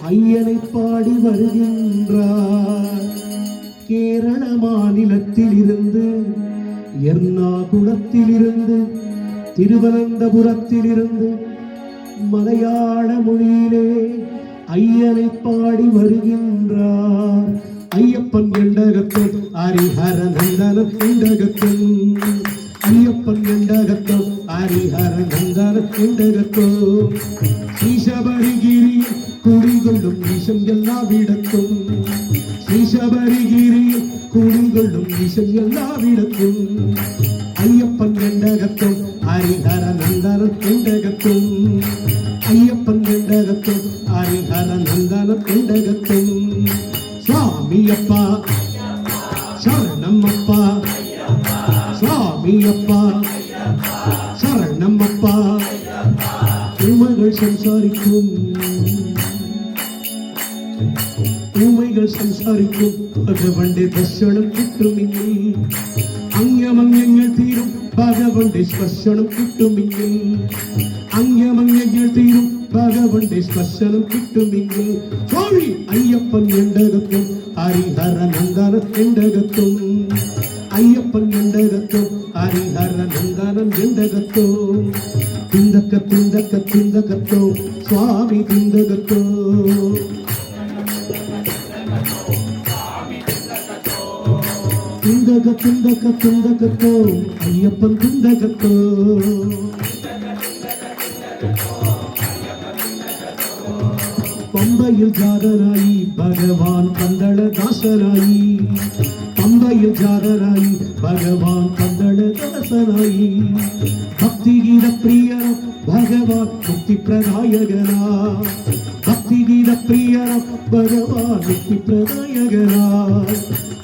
ஐயனை பாடி வருகின்றார் கேரள மாநிலத்திலிருந்து எர்ணாகுளத்திலிருந்து திருவனந்தபுரத்திலிருந்து மலையாள மொழியிலே ஐயனை பாடி வருகின்றார் ஐயப்பன் எண்டகத்தம் ஹரிஹர நந்தனம் எண்டகத்தம் ஐயப்பன் எண்டகத்தம் ஹரிஹர நந்தனம் எண்டகத்தம் ஸ்ரீசபரிகிரி குடிகொள்ளும் ஈசன் எல்லாவிடத்தும் ஸ்ரீசபரிகிரி குடிகொள்ளும் ஈசன் எல்லாவிடத்தும் ஐயப்பன் எண்டகத்தம் ஹரிஹர நந்தனம் எண்டகத்தம் ஐயப்பன் எண்டகத்தம் ஹரிஹர நந்தனம் எண்டகத்தம் சுவாமியப்பா சரணம்மப்பா சுவாமியப்பா சரணம்மப்பா உமைகள் சம்சாரிக்கும் உமைகள் சம்சாரிக்கும் பகவண்டே தர்ஷனம் கிட்டுமில்லை அங்கமங்கங்கள் தீரும் பகவண்டே ஸ்பர்ஷனம் கிட்டுமில்லை அங்கமங்கங்கள் தீரும் பகவண்டே ஸ்பர்ஷனம் கிட்டுமில்லை சுவாமி ஐயப்பன் எண்டகத்தும் ஹரிஹர நந்தனம் எண்டகத்தும் ஐயப்பன் எண்டகத்தும் ஹரிஹர நந்தனம் எண்டகத்தும் திந்தக்க திந்தக்க திந்தகத்தோ சுவாமி திந்தகத்தோ திந்தக திந்தக்க திந்தகத்தோ ஐயப்பன் திந்தகத்தோ பம்பையில் ஜாதராயி பகவான் பந்தளதாசராயி பம்பையில் ஜாதராயி பகவான் பந்தளதாசராயி பக்தி கீத பிரியர பகவான் முக்தி பிரதாயகனா பக்தி கீத பிரியர பகவான் முக்தி பிரதாயகனா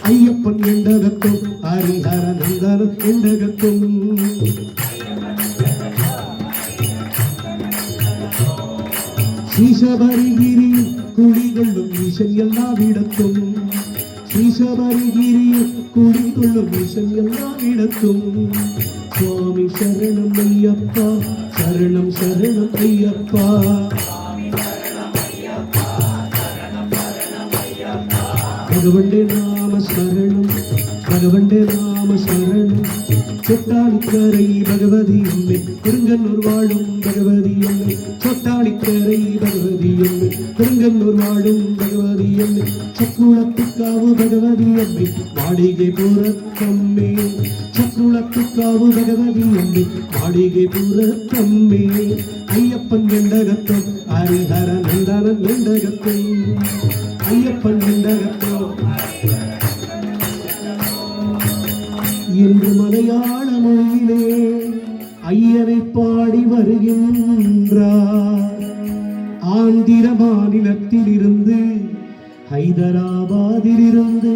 ஐயப்பன் எண்டகத்தும் ஹரிஹர நந்தனம் எண்டகத்தும் ஸ்ரீசபரிகிரி குடிகொள்ளும் ஈசன் எல்லாவிடத்தும் ஸ்ரீசபரிகிரி குடிகொள்ளும் ஈசன் எல்லாவிடத்தும் சுவாமி சரணம் ஐயப்பா சரணம் சரணம் ஐயப்பா பகவண்டே நாம ஸ்மரணம் பகவண்டே நாம ஸ்மரணம் சொட்டாளிக்கரை பகவதி அம்மை பெருங்கன்னூர் வாழும் பகவதி அம்மை சொட்டாளிக்கரை பகவதி அம்மை பெருங்கன்னூர் வாழும் பகவதி அம்மை சக்குளத்துக்காவு பகவதி அம்மை மாளிகை புறத்தம்மே சக்குளத்துக்காவு பகவதி அம்மை மாளிகை புறத்தம்மே ஐயப்பன் எண்டகத்தம் ஹரிஹர நந்தனம் எண்டகத்தம் ஐயப்பன் எண்டகத்தம் என்று மலையாள மொழியிலே ஐயனை பாடி வருகின்றார் ஆந்திர மாநிலத்திலிருந்து ஹைதராபாத்திலிருந்து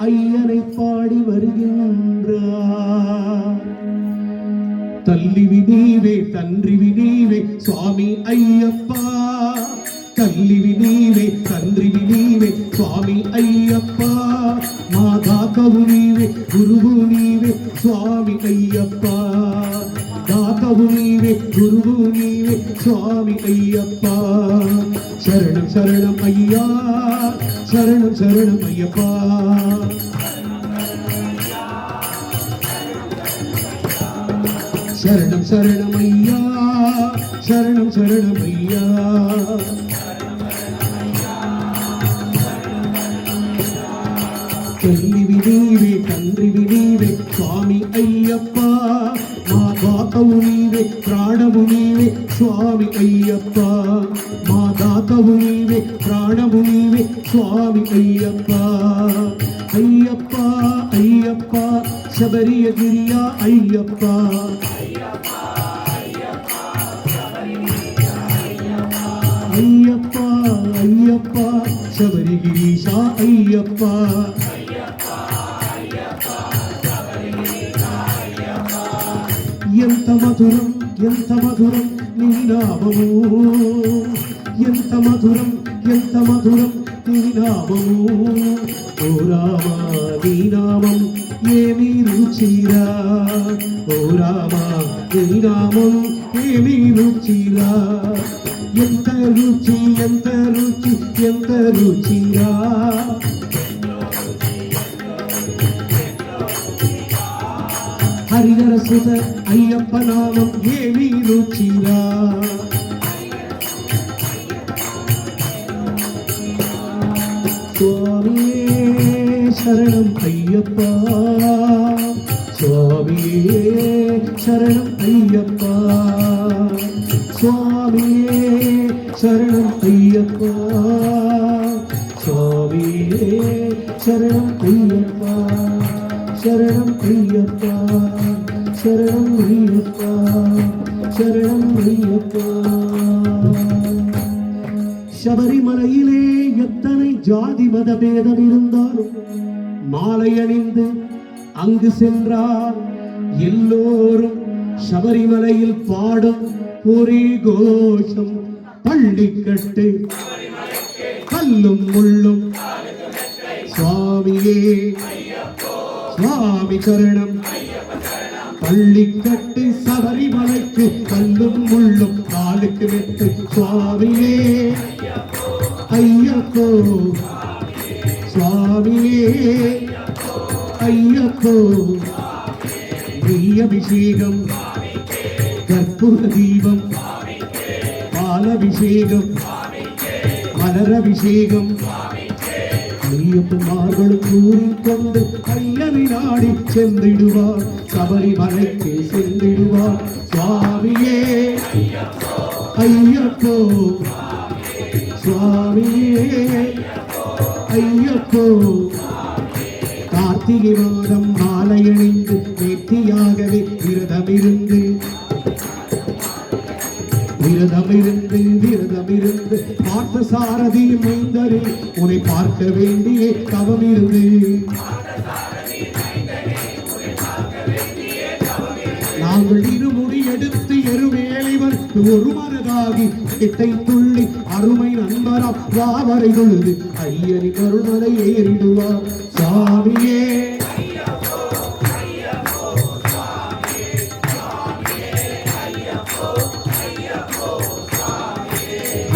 ஐயனை பாடி வருகின்றார் தல்லிவி நீவே தன்றிவி நீவே சுவாமி ஐயப்பா கல்லிவி நீவே தன்றிவி நீவே சுவாமி ஐயப்பா மாதா கவு நீவே குருவு நீவே சுவாமி ஐயப்பா தாத்த தாத்தவு நீவே குருவு நீவே சுவாமி ஐயப்பா சரணம் சரணம் ஐயா சரணம் சரணம் ஐயப்பா சரணம் சரணம் ஐயா சரணம் சரணம் ஐயா கல்வி நீவே கன்றி நீவே சுவாமி ஐயப்பா மாதாத்தவு நீவே பிராணவு நீவே சுவாமி ஐயப்பா மாதாத்தவு நீவே பிராணவு நீவே சுவாமி ஐயப்பா ஐயப்பா ஐயப்பா சபரியகிரியா ஐயப்பா ஐயப்பா ஐயப்பா சபரிகிரீஷா ஐயப்பா ఎంత మధురం నీ నామము ఎంత మధురం నీ నామము ఓ రామా నీ నామం ఏమీ రుచిరా ఓ రామా నీ నామం ఏమీ రుచిరా ఎంత రుచి ఎంత రుచి ఎంత రుచిరా హరిహర సుత అయ్యప్ప నామం ఏమీ రుచిరా స్వామియే శరణం అయ్యప్ప స్వామియే శరణం అయ్యప్ప స్వామియే శరణం అయ్యప్ప స్వామియే శరణం అయ్యప్ప శరణం అయ్యప్ప శరణం అయ్యప్ప శరణం అయ్యప్ప சபரிமலையிலே எத்தனை ஜாதி மத பேதம் இருந்தாலும் மாலை அணிந்து அங்கு சென்றார் எல்லோரும் சபரிமலையில் பாடும் ஒரே கோஷம் பள்ளிக்கட்டு கல்லும் முள்ளும் சுவாமியே சுவாமி சரணம் பள்ளிக்கட்டு சபரிமலைக்கு கல்லும் முள்ளும் காலுக்கு வெட்டு சுவாமியே ஐயப்போ சுவாமியே ஐயப்போ அபிஷேகம் கற்பூர தீபம் பாலபிஷேகம் மலரபிஷேகம் ஐயப்பன்மார்களும் கூறிக்கொண்டு ஐயனை நாடி சென்றிடுவார் சபரிமலைக்கு சென்றிடுவார் சுவாமியே ஐயப்போ சுவாமியே ஐயப்போ கார்த்திகை மாதம் மாலை அணிந்து நேர்த்தியாகவே விரதமிருந்து பார்த்த சாரதி மைந்தரே உன்னை பார்க்க வேண்டிய தவம் இருந்து நாங்கள் இருமுடி எடுத்து எருவேலிவர் ஒரு மனதாகி கிட்டை துள்ளி அருமை நண்பரா வாவரை தொழுது ஐயனி கருணலை ஏறிடுவார் சாமியே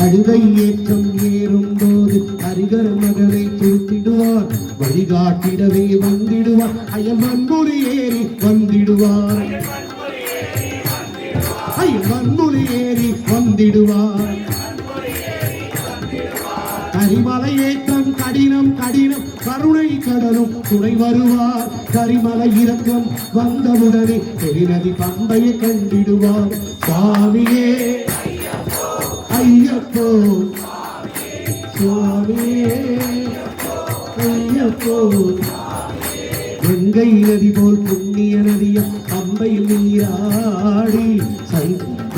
அழுதை ஏற்றம் ஏறும் போது ஹரிகர மகனை தூத்திடுவார் வழிகாட்டிடவே வந்திடுவார் அயல் மண்புலி ஏறி வந்திடுவார் அயல் மண்புலி ஏறி வந்திடுவார் கரிமலை ஏற்றம் கடினம் கடினம் கருணை கடலும் துணை வருவார் கரிமலை இறக்கம் வந்தவுடனே பெருநதி பம்பையை கண்டிடுவார் சுவாமியே ஐயப்போ சுவாமியே ஐயப்போ கங்கை நதி போல் புண்ணிய நதியம் பம்பையில் நீராடி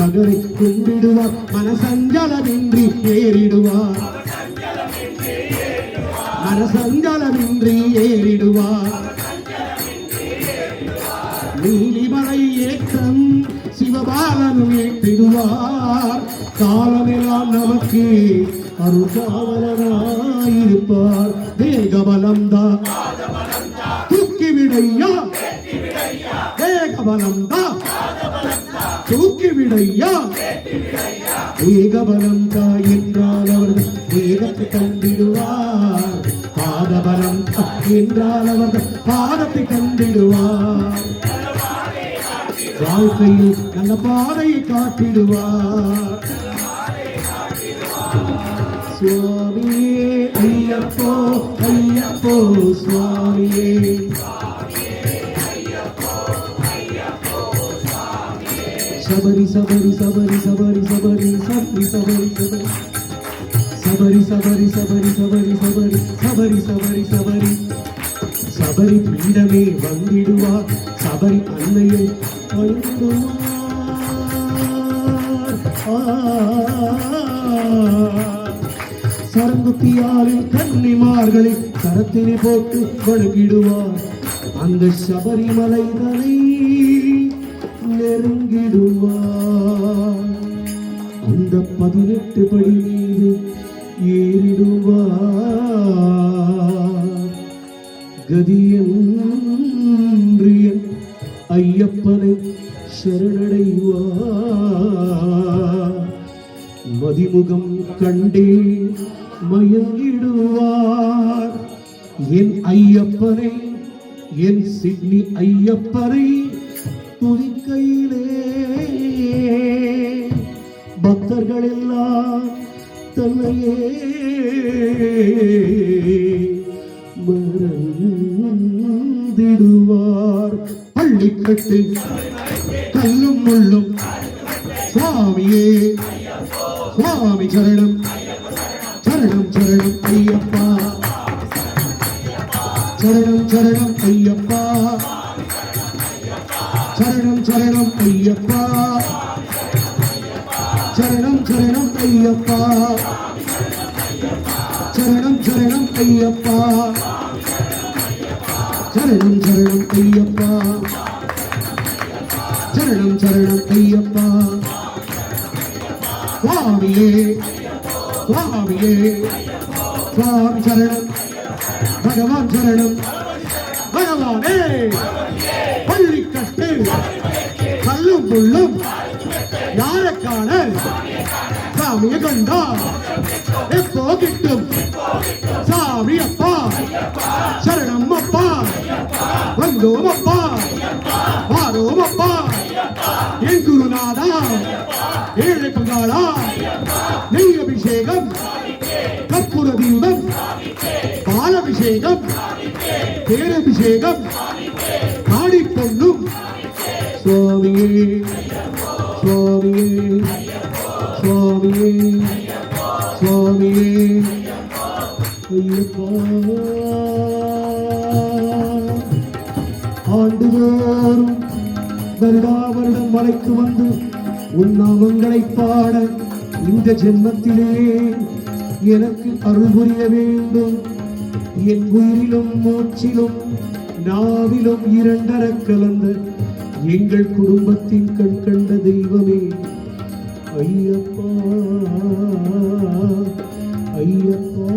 மகனை கும்பிடுவார் மனசஞ்சலமின்றி ஏறிடுவார் மனசஞ்சலமின்றி ஏறிடுவார் நீலிமலை ஏற்றம் சிவபாலனும் ஏற்றிடுவார் காலமெல்லாம் நமக்கு அருள்காவலனாயிருப்பார் தேகபலம் தான் தூக்கி விடையா தேக ஏகபலம் தான் தூக்கி விடையா ஏகபலம் தான் என்றால் அவர்கள் ஏகத்தை கண்டிடுவார் பாதபலம் என்றால் அவர்கள் பாதத்தை கண்டிடுவார் வாழ்க்கையில் நல்ல பாதையை காட்டிடுவார் சுவாமியே ஐயப்போ ஐயப்போ சுவாமியே சபரி சபரி சபரி சபரி சபரி சபரி சபரி சபரி சபரி சபரி சபரி சபரி சபரி சபரி சபரி சபரி பீடமே வந்திடுவார் சபரி அன்னையை சரங்குத்தியாரின் கன்னிமார்களை கரத்தினை போட்டு வணங்கிடுவார் அந்த சபரிமலைதனை நெருங்கிடுவார் அந்த 18 படி மீது ஏறிடுவார் கதியன்றியன் ஐயப்பனை சரணடைவார் மதிமுகம் கண்டே மயங்கிடுவார் என் ஐயப்பனை என் சிட்னி ஐயப்பனை துதிக்கையிலே பக்தர்கள் எல்லாம் தன்னையே மறந்திடுவார் பள்ளிக்கட்டு கல்லும் முள்ளும் சுவாமியே சுவாமி சரணம் சரணம் சரணம் ஐயப்பா சரணம் சரணம் ஐயப்பா சரணம் சரணம் ஐயப்பா சரணம் சரணம் ஐயப்பா சரணம் சரணம் ஐயப்பா சரணம் சரணம் ஐயப்பா சரணம் சரணம் ஐயப்பா சுவாமியே சுவாமியே சுவாமி சரணம் பகவான் சரணம் பகவானே பள்ளிக்கட்டு கல்லும் புள்ளும் யாருக்கான சாமியை கண்டா எப்போ கிட்டும் சாமி அப்பா சரணம் அப்பா வந்தோம் அப்பா வாரோம் அப்பா என் குருநாதா ஏழை பங்காளா நெய் அபிஷேகம் கற்பூர தீபம் பாலபிஷேகம் தேரபிஷேகம் ஆடி பொண்ணும் சுவாமியே சுவாமியே சுவாமியே சுவாமியே ஐயப்பா ஆண்டுதோறும் வருடாவருடம் மலைக்கு வந்து உன் நாமங்களை பாட இந்த ஜென்மத்திலே எனக்கு அருள் புரிய வேண்டும் என் உயிரிலும் மூச்சிலும் நாவிலும் இரண்டர கலந்த எங்கள் குடும்பத்தின் கண் கண்ட தெய்வமே ஐயப்பா ஐயப்பா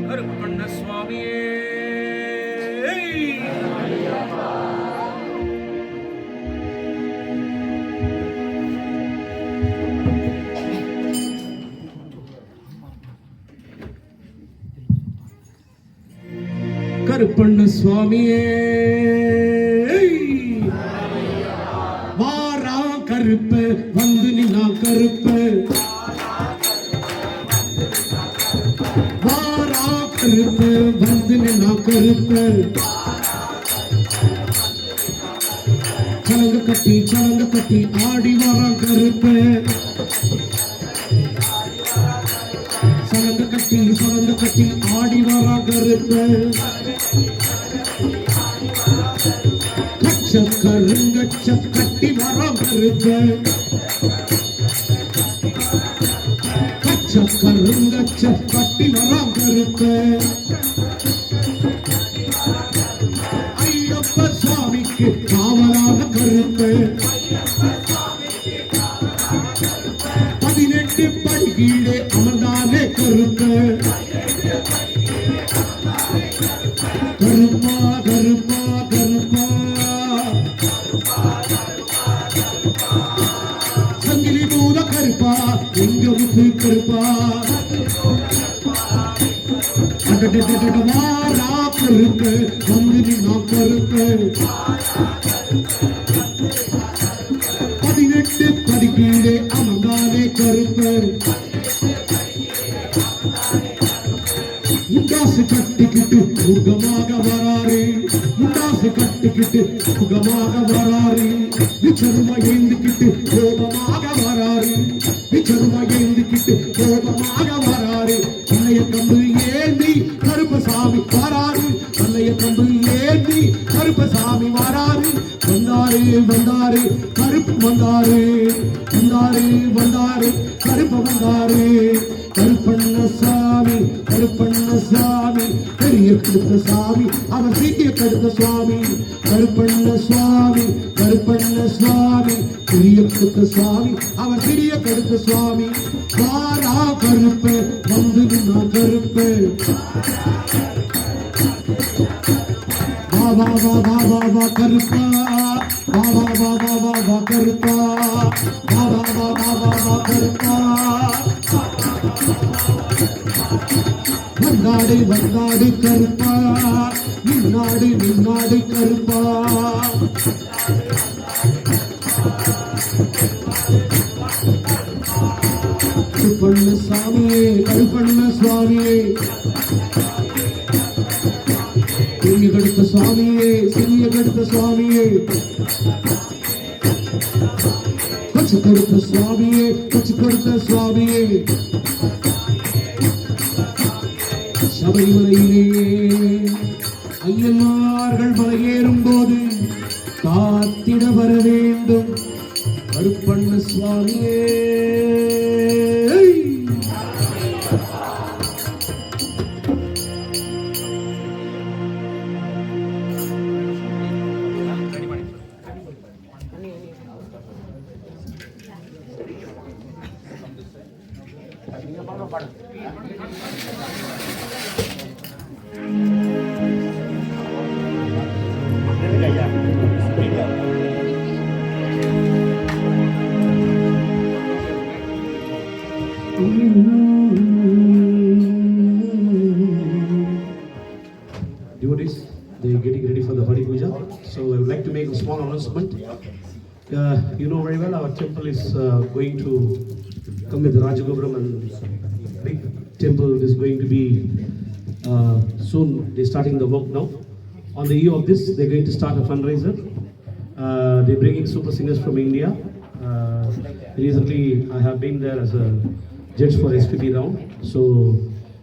கருப்பண்ண சுவாமியே கருப்பண்ண சுவாமியே வாரா கருப்பு வந்து நின்னா கருப்பு வாரா கருப்பு வந்து நின்னா கருப்பு சலங்க கட்டி ஆடி வாரா கருப்பு சலங்க கட்டி ஆடி வாரா கருப்பு கச்ச கருங்கச்ச கட்டி வாரா கருப்பு கச்ச கருங்கச்ச கட்டி வாரா கருப்பு ஐயப்ப சுவாமிக்கு காவலாக கருப்பு 18 படி கீழே அமர்ந்தாலே கருப்பு கருப்பா கருப்பா கருப்பா சங்கிலி பூத கருப்பா எங்க முத்து கருப்பா வாரா கருப்பு வந்து நின்னா கருப்பு 18 படி கீழே அமர்ந்தாலே கருப்பு முண்டாசு கட்டிக்கிட்டு முகமாக வராரே முண்டாசு கட்டிக்கிட்டு முகமாக வராரே விச்சருமா எழுந்துக்கிட்டு கோபமாக வராரே விச்சருமா எழுந்துக்கிட்டு கோபமாக வராரே பழைய கம்பு ஏந்தி கருப்பசாமி வராரு பழைய கம்பு ஏந்தி கருப்பசாமி வராரு வந்தாரு வந்தாரு கருப்பு வந்தாரு வந்தாரு வந்தாரு கருப்பு வந்தாரு கருப்பண்ண சாமி பெரிய கடுத்த சாமி அவர் சீக்கிய கடுத்த சுவாமி கருப்பண்ண சுவாமி பெரிய கடுத்த சுவாமி அவர் சிறிய கடுத்த சுவாமி வாரா கருப்பு வந்து நின்னா கருப்பு வா வா வா வா வா வா கருப்பா வா வா வா வா வா வா கருப்பா வா வா வா வா வா வா கருப்பா வந்தாடு வந்தாடு கருப்பா நின்னாடு நின்னாடு கருப்பா கருப்பண்ண சுவாமியே பெரிய கடுத்த சுவாமியே சிறிய கடுத்த சுவாமியே கொச்சு கடுத்த சுவாமியே சபரிமலையிலே ஐயன்மார்கள் மலையேறும் போது காத்திட வர வேண்டும் கருப்பண்ண சுவாமியே Devotees, they are getting ready for the Hari Puja. So I would like to make a small announcement. You know very well our temple is going to come with Rajagopura, and big temple is going to be soon. They're starting the work now. On the eve of this, they're going to start a fundraiser. They're bringing super singers from India. Recently, I have been there as a judge for SPB round. So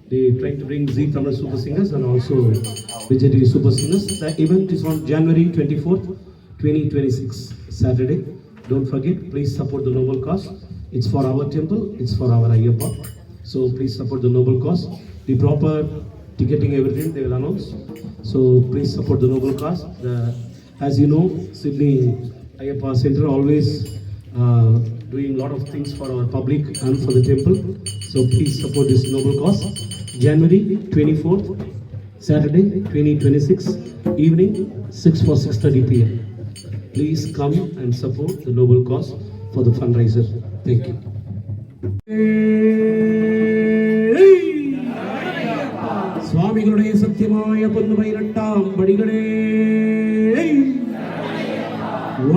they're trying to bring Z Tamil super singers and also Vijay super singers. The event is on January 24th, 2026, Saturday. Don't forget, please support the noble cause. It's for our temple, it's for our Ayyappa. So please support the noble cause. The proper ticketing, everything they will announce. So please support the noble cause. As you know, Sydney Ayyappa Center always doing a lot of things for our public and for the temple. So please support this noble cause. January 24th, Saturday 2026, evening 6 for 6:30 p.m. Please come and support the noble cause for the fundraiser. Thank you. சுவாமிகளுடைய சத்தியமாய 18ஆம் படிகளே,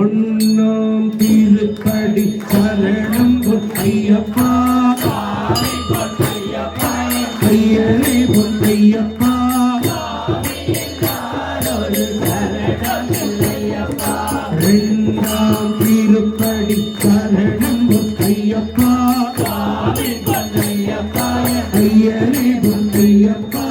ஒன்னாம் திருப்படி சரணம் பொன்னையப்பா, ஐயனே பொன்னையப்பா, இரண்டாம் திருப்படி சரணம் பொன்னையப்பா, ஐயனே பொன்னையப்பா,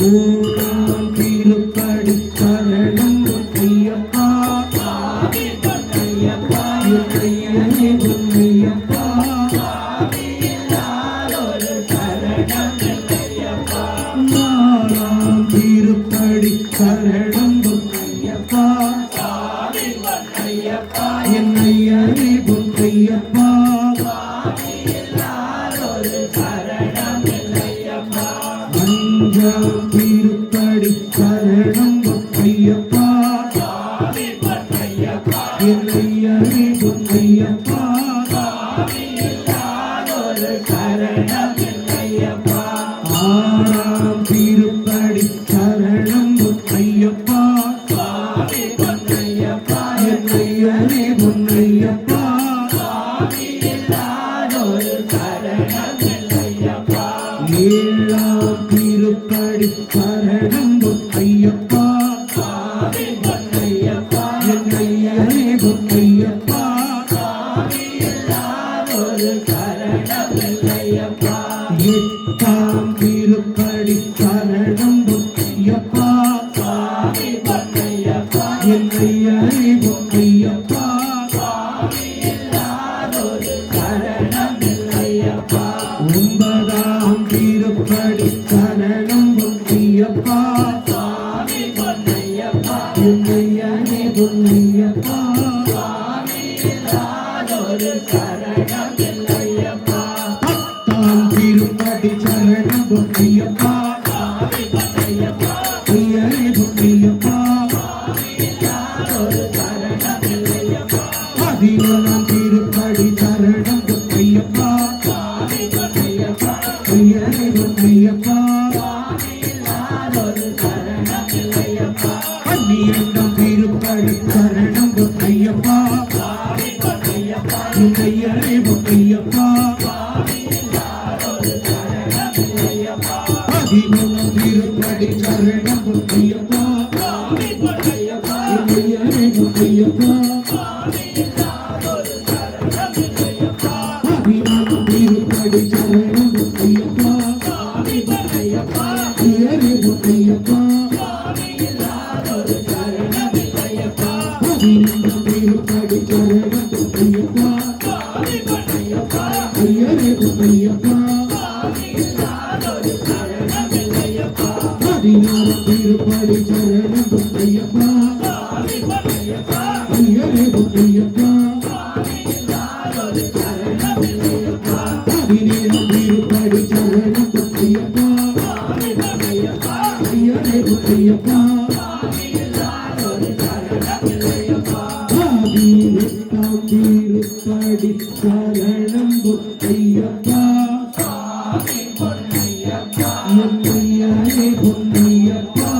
மூணாம் திருப்படி சரணம் பொன்னையப்பா, ஐயனே பொன்னையப்பா, நாலாம் திருப்படி சரணம் பொன்னையப்பா, என் ஐயனே பொன்னையப்பா, அஞ்சாம் திருப்படி சரணம் பொன்னையப்பா, என் ஐயனே பொன்னையப்பா, ஆறாம் திருப்படி சரணம் பொன்னையப்பா, என் ஐயனே பொன்னையப்பா, ஏழாம் திருப்படி சரணம் பொன்னையப்பா, என் ஐயனே பொன்னையப்பா, எட்டாம் திருப்படி சரணம் பொன்னையப்பா, என் ஐயனே பொன்னையப்பா, ஒன்பதாம் திருப்படி சரணம் பொன்னையப்பா, என் ஐயனே பொன்னையப்பா, பத்தாம் திருப்படி சரணம் பொன்னையப்பா, ஐயனே பொன்னையப்பா, பதினொன்றாம் திருப்படி சரணம் பொன்னையப்பா, ஐயனே பொன்னையப்பா, பன்னிரண்டாம் திருப்படி சரணம் பொன்னையப்பா, என் ஐயனே பொன்னையப்பா, பதிமூணாம் திருப்படி சரணம் பொன்னையப்பா, என் ஐயனே பொன்னையப்பா, பதினாலாம் திருப்படி சரணம் பொன்னையப்பா, ஐயனே பொன்னையப்பா, பதினொன்றாம் திருப்படி சரணம் பொன்னையப்பா, ஐயனே பொன்னையப்பா, பதினாறாம் திருப்படி சரணம் பொன்னையப்பா, ஐயனே பொன்னையப்பா, பதினேழாம் திருப்படி சரணம் பொன்னையப்பா, ஐயனே பொன்னையப்பா, பதினெட்டாம் திருப்படி சரணம் பொன்னையப்பா, என் ஐயனே பொன்னையப்பா,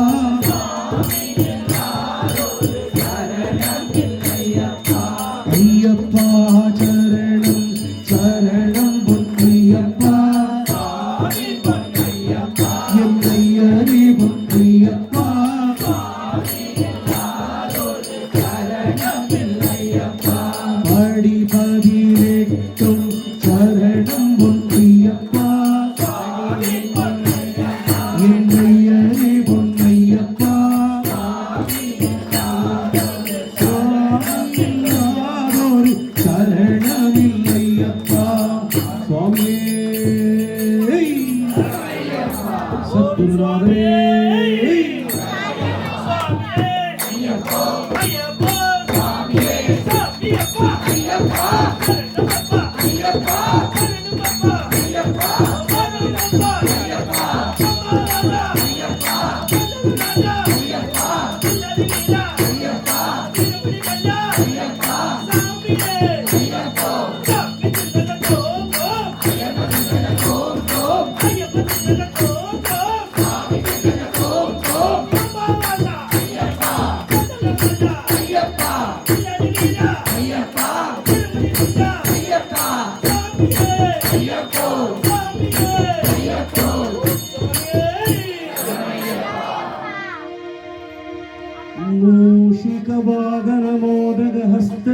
गगनमोदगहस्त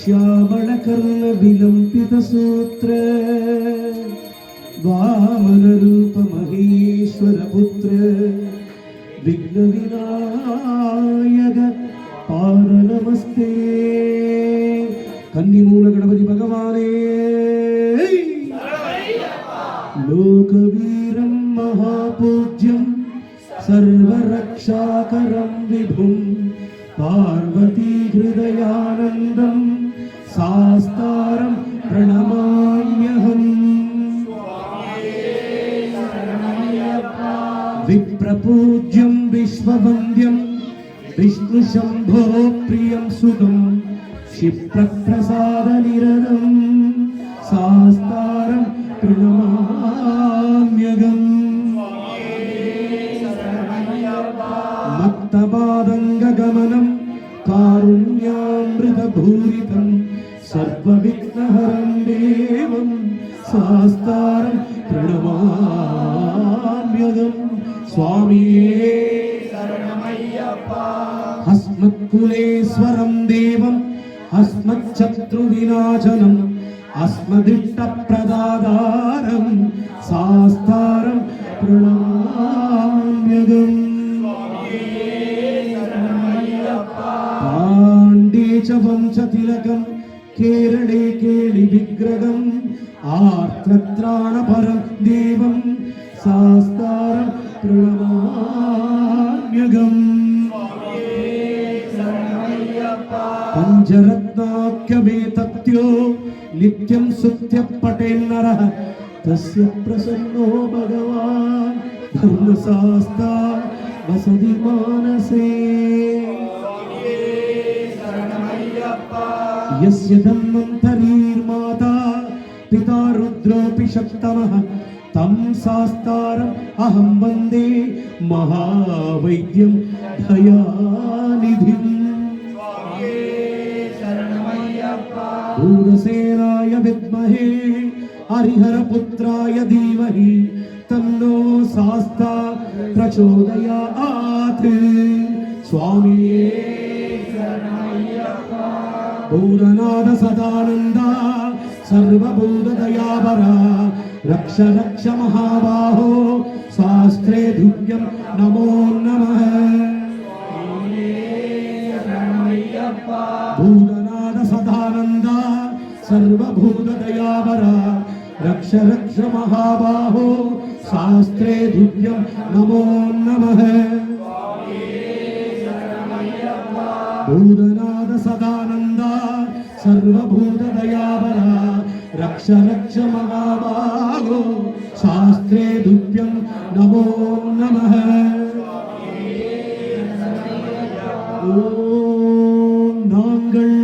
श्यामलकर्णविलम्बितसूत्र वामनरूपमहेश्वरपुत्र विघ्नविनायक पादनमस्ते कन्निमूल गणपति भगवाने लोकवीरं महापूज्यं सर्वरक्षाकरं विभुं पार्वती हृदयानन्दं शास्तारं प्रणमाम्यहम् विप्रपूज्यं विश्ववन्द्यं विष्णुशम्भो प्रियं सुतं क्षिप्रप्रसादनिरतं शास्तारं प्रणमाम्यहम् मत्तपादङ्गगमनं कारुण्यामृतभूरितं सर्वविघ्नहरं देवं शास्तारं प्रणमाम्यहम् स्वामिये अस्मत्कुलेश्वरं देवम् अस्मच्छत्रुविनाशनम् अस्मदिष्टप्रदातारं शास्तारं प्रणमाम्यहम् पाण्डे च वंशतिलकं केरळे केलिविग्रहम् आर्तत्राणपरं देवं शास्तारं प्रणमाम्यहम् पञ्चरत्नाख्यमेतत्यो नित्यं सुत्यपठेन्नरः तस्य प्रसन्नो भगवान् धर्मशास्ता वसति मानसे यस्य धन्वन्तरीर्माता पिता रुद्रोऽपि शक्तमः तं शास्तारम् अहं वन्दे महावैद्यं दयानिधिम् भूतसेनाय विद्महे हरिहरपुत्राय धीमहि तन्नो शास्ता प्रचोदयात् स्वामिये भूतनाथ सदानन्दा सर्वभूतदयापरा रक्ष रक्ष महाबाहो शास्त्रे तुभ्यं नमो नमः भूतनाथ सदानन्दा सर्वभूतदयापरा रक्ष रक्ष महाबाहो शास्त्रे तुभ्यं नमो नमः भूतनाथ सदानन्दा सर्वभूतदयापरा रक्ष रक्ष महाबाहो शास्त्रे तुभ्यं नमो नमः ஓம் நாங்கள்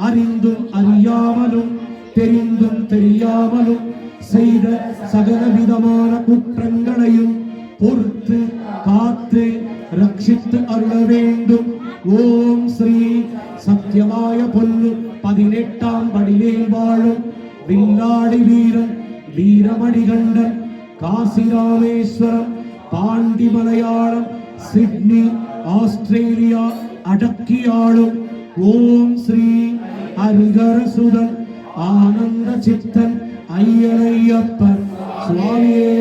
அறிந்தும் அறியாமலும் தெரிந்தும் தெரியாமலும் செய்த சகலவிதமான குற்றங்களையும் பொறுத்து காத்து ரட்சித்து அருள வேண்டும். ஓம் ஸ்ரீ சத்யமாய பொல்லு 18ஆம் படியில் வாழும் வில்லாடி வீரன் வீரமணிகண்டன் காசிராமேஸ்வரம் பாண்டி மலையாளம் சிட்னி ஆஸ்திரேலியா அடக்கியாளும் ஓம் ஸ்ரீ ஹரிஹரசுதன் ஆனந்த சித்தன் ஐயனையப்பர் சுவாமியே